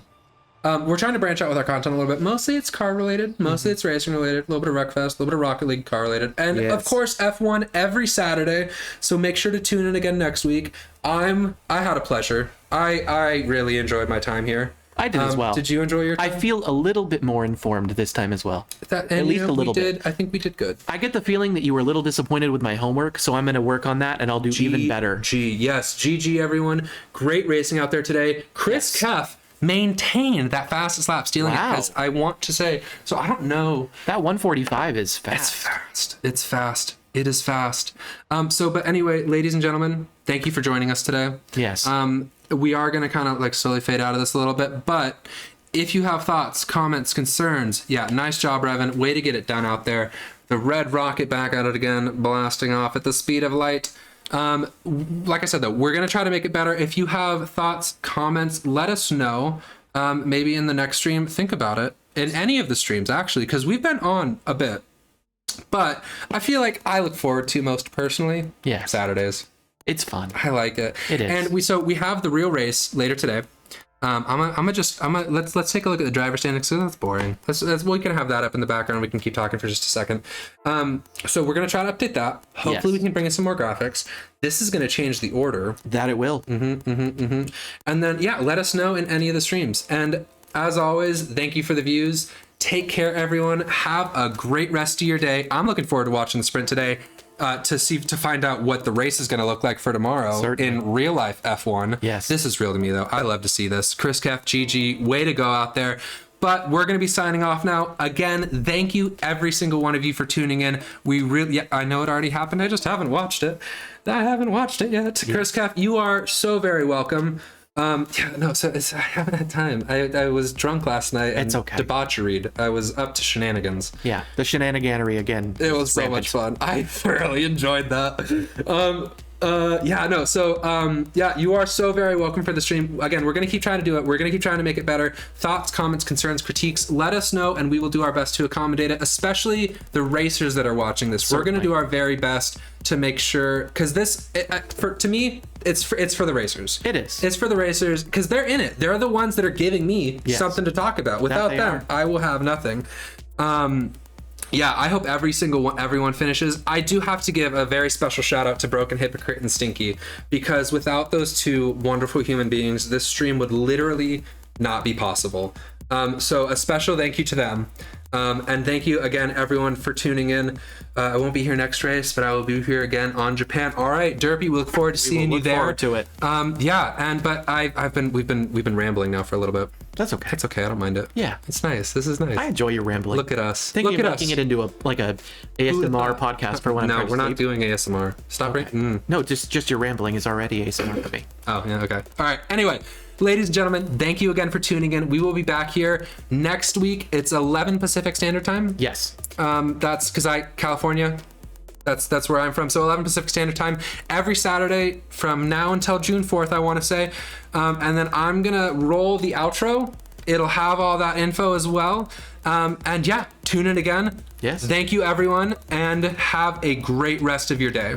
we're trying to branch out with our content a little bit. Mostly it's car related. Mostly it's racing related. A little bit of Wreckfest, a little bit of Rocket League car related, and of course F1 every Saturday. So make sure to tune in again next week. I had a pleasure. I really enjoyed my time here. I did as well. Did you enjoy your time? I feel a little bit more informed this time as well. At least a little bit. I think we did good. I get the feeling that you were a little disappointed with my homework, so I'm going to work on that and I'll do even better. Yes. GG, everyone. Great racing out there today. Chris Keff maintained that fastest lap, stealing it, because I want to say, so I don't know. That 145 is fast. It's fast. It is fast. But anyway, ladies and gentlemen, thank you for joining us today. Yes. We are going to kind of like slowly fade out of this a little bit, but if you have thoughts, comments, concerns, yeah, nice job, Revan. Way to get it done out there. The red rocket back at it again, blasting off at the speed of light. Like I said, though, we're going to try to make it better. If you have thoughts, comments, let us know. Maybe in the next stream, think about it. In any of the streams, actually, because we've been on a bit. But I feel like I look forward to most personally Saturdays. It's fun. I like it. It is. And we have the real race later today. Let's take a look at the driver's standings. So that's boring. We can have that up in the background. We can keep talking for just a second. So we're gonna try to update that. Hopefully we can bring in some more graphics. This is gonna change the order. That it will. And then let us know in any of the streams. And as always, thank you for the views. Take care, everyone. Have a great rest of your day. I'm looking forward to watching the sprint today. To find out what the race is going to look like for tomorrow in real life F1. Yes. This is real to me, though. I love to see this. Chris Kef, GG, way to go out there. But we're going to be signing off now. Again, thank you, every single one of you, for tuning in. I know it already happened. I just haven't watched it. I haven't watched it yet. Yeah. Chris Kef, you are so very welcome. I haven't had time. I was drunk last night and debauchered. I was up to shenanigans. Yeah, the shenaniganery again. It was so much fun. I thoroughly enjoyed that. You are so very welcome for the stream. Again, we're going to keep trying to do it. We're going to keep trying to make it better. Thoughts, comments, concerns, critiques, let us know, and we will do our best to accommodate it, especially the racers that are watching this. Certainly. We're going to do our very best to make sure, because to me, it's for the racers. It is. It's for the racers, because they're in it. They're the ones that are giving me something to talk about. Without them, I will have nothing. I hope everyone finishes. I do have to give a very special shout out to Broken Hypocrite and Stinky, because without those two wonderful human beings, this stream would literally not be possible. So a special thank you to them. And thank you again, everyone, for tuning in. I won't be here next race, but I will be here again on Japan. All right, Derpy, we look forward to seeing you there. Forward to it. We've been rambling now for a little bit. That's okay. It's okay. I don't mind it. Yeah, it's nice. This is nice. I enjoy your rambling. Look at us. Making it into a ASMR podcast for when I'm No, we're not doing ASMR. Stop. Okay. No, just your rambling is already ASMR for me. Oh yeah. Okay. All right. Anyway. Ladies and gentlemen, thank you again for tuning in. We will be back here next week. It's 11 Pacific Standard Time. Yes. That's because California, that's where I'm from. So 11 Pacific Standard Time every Saturday from now until June 4th, I want to say. And then I'm going to roll the outro. It'll have all that info as well. Tune in again. Yes. Thank you, everyone, and have a great rest of your day.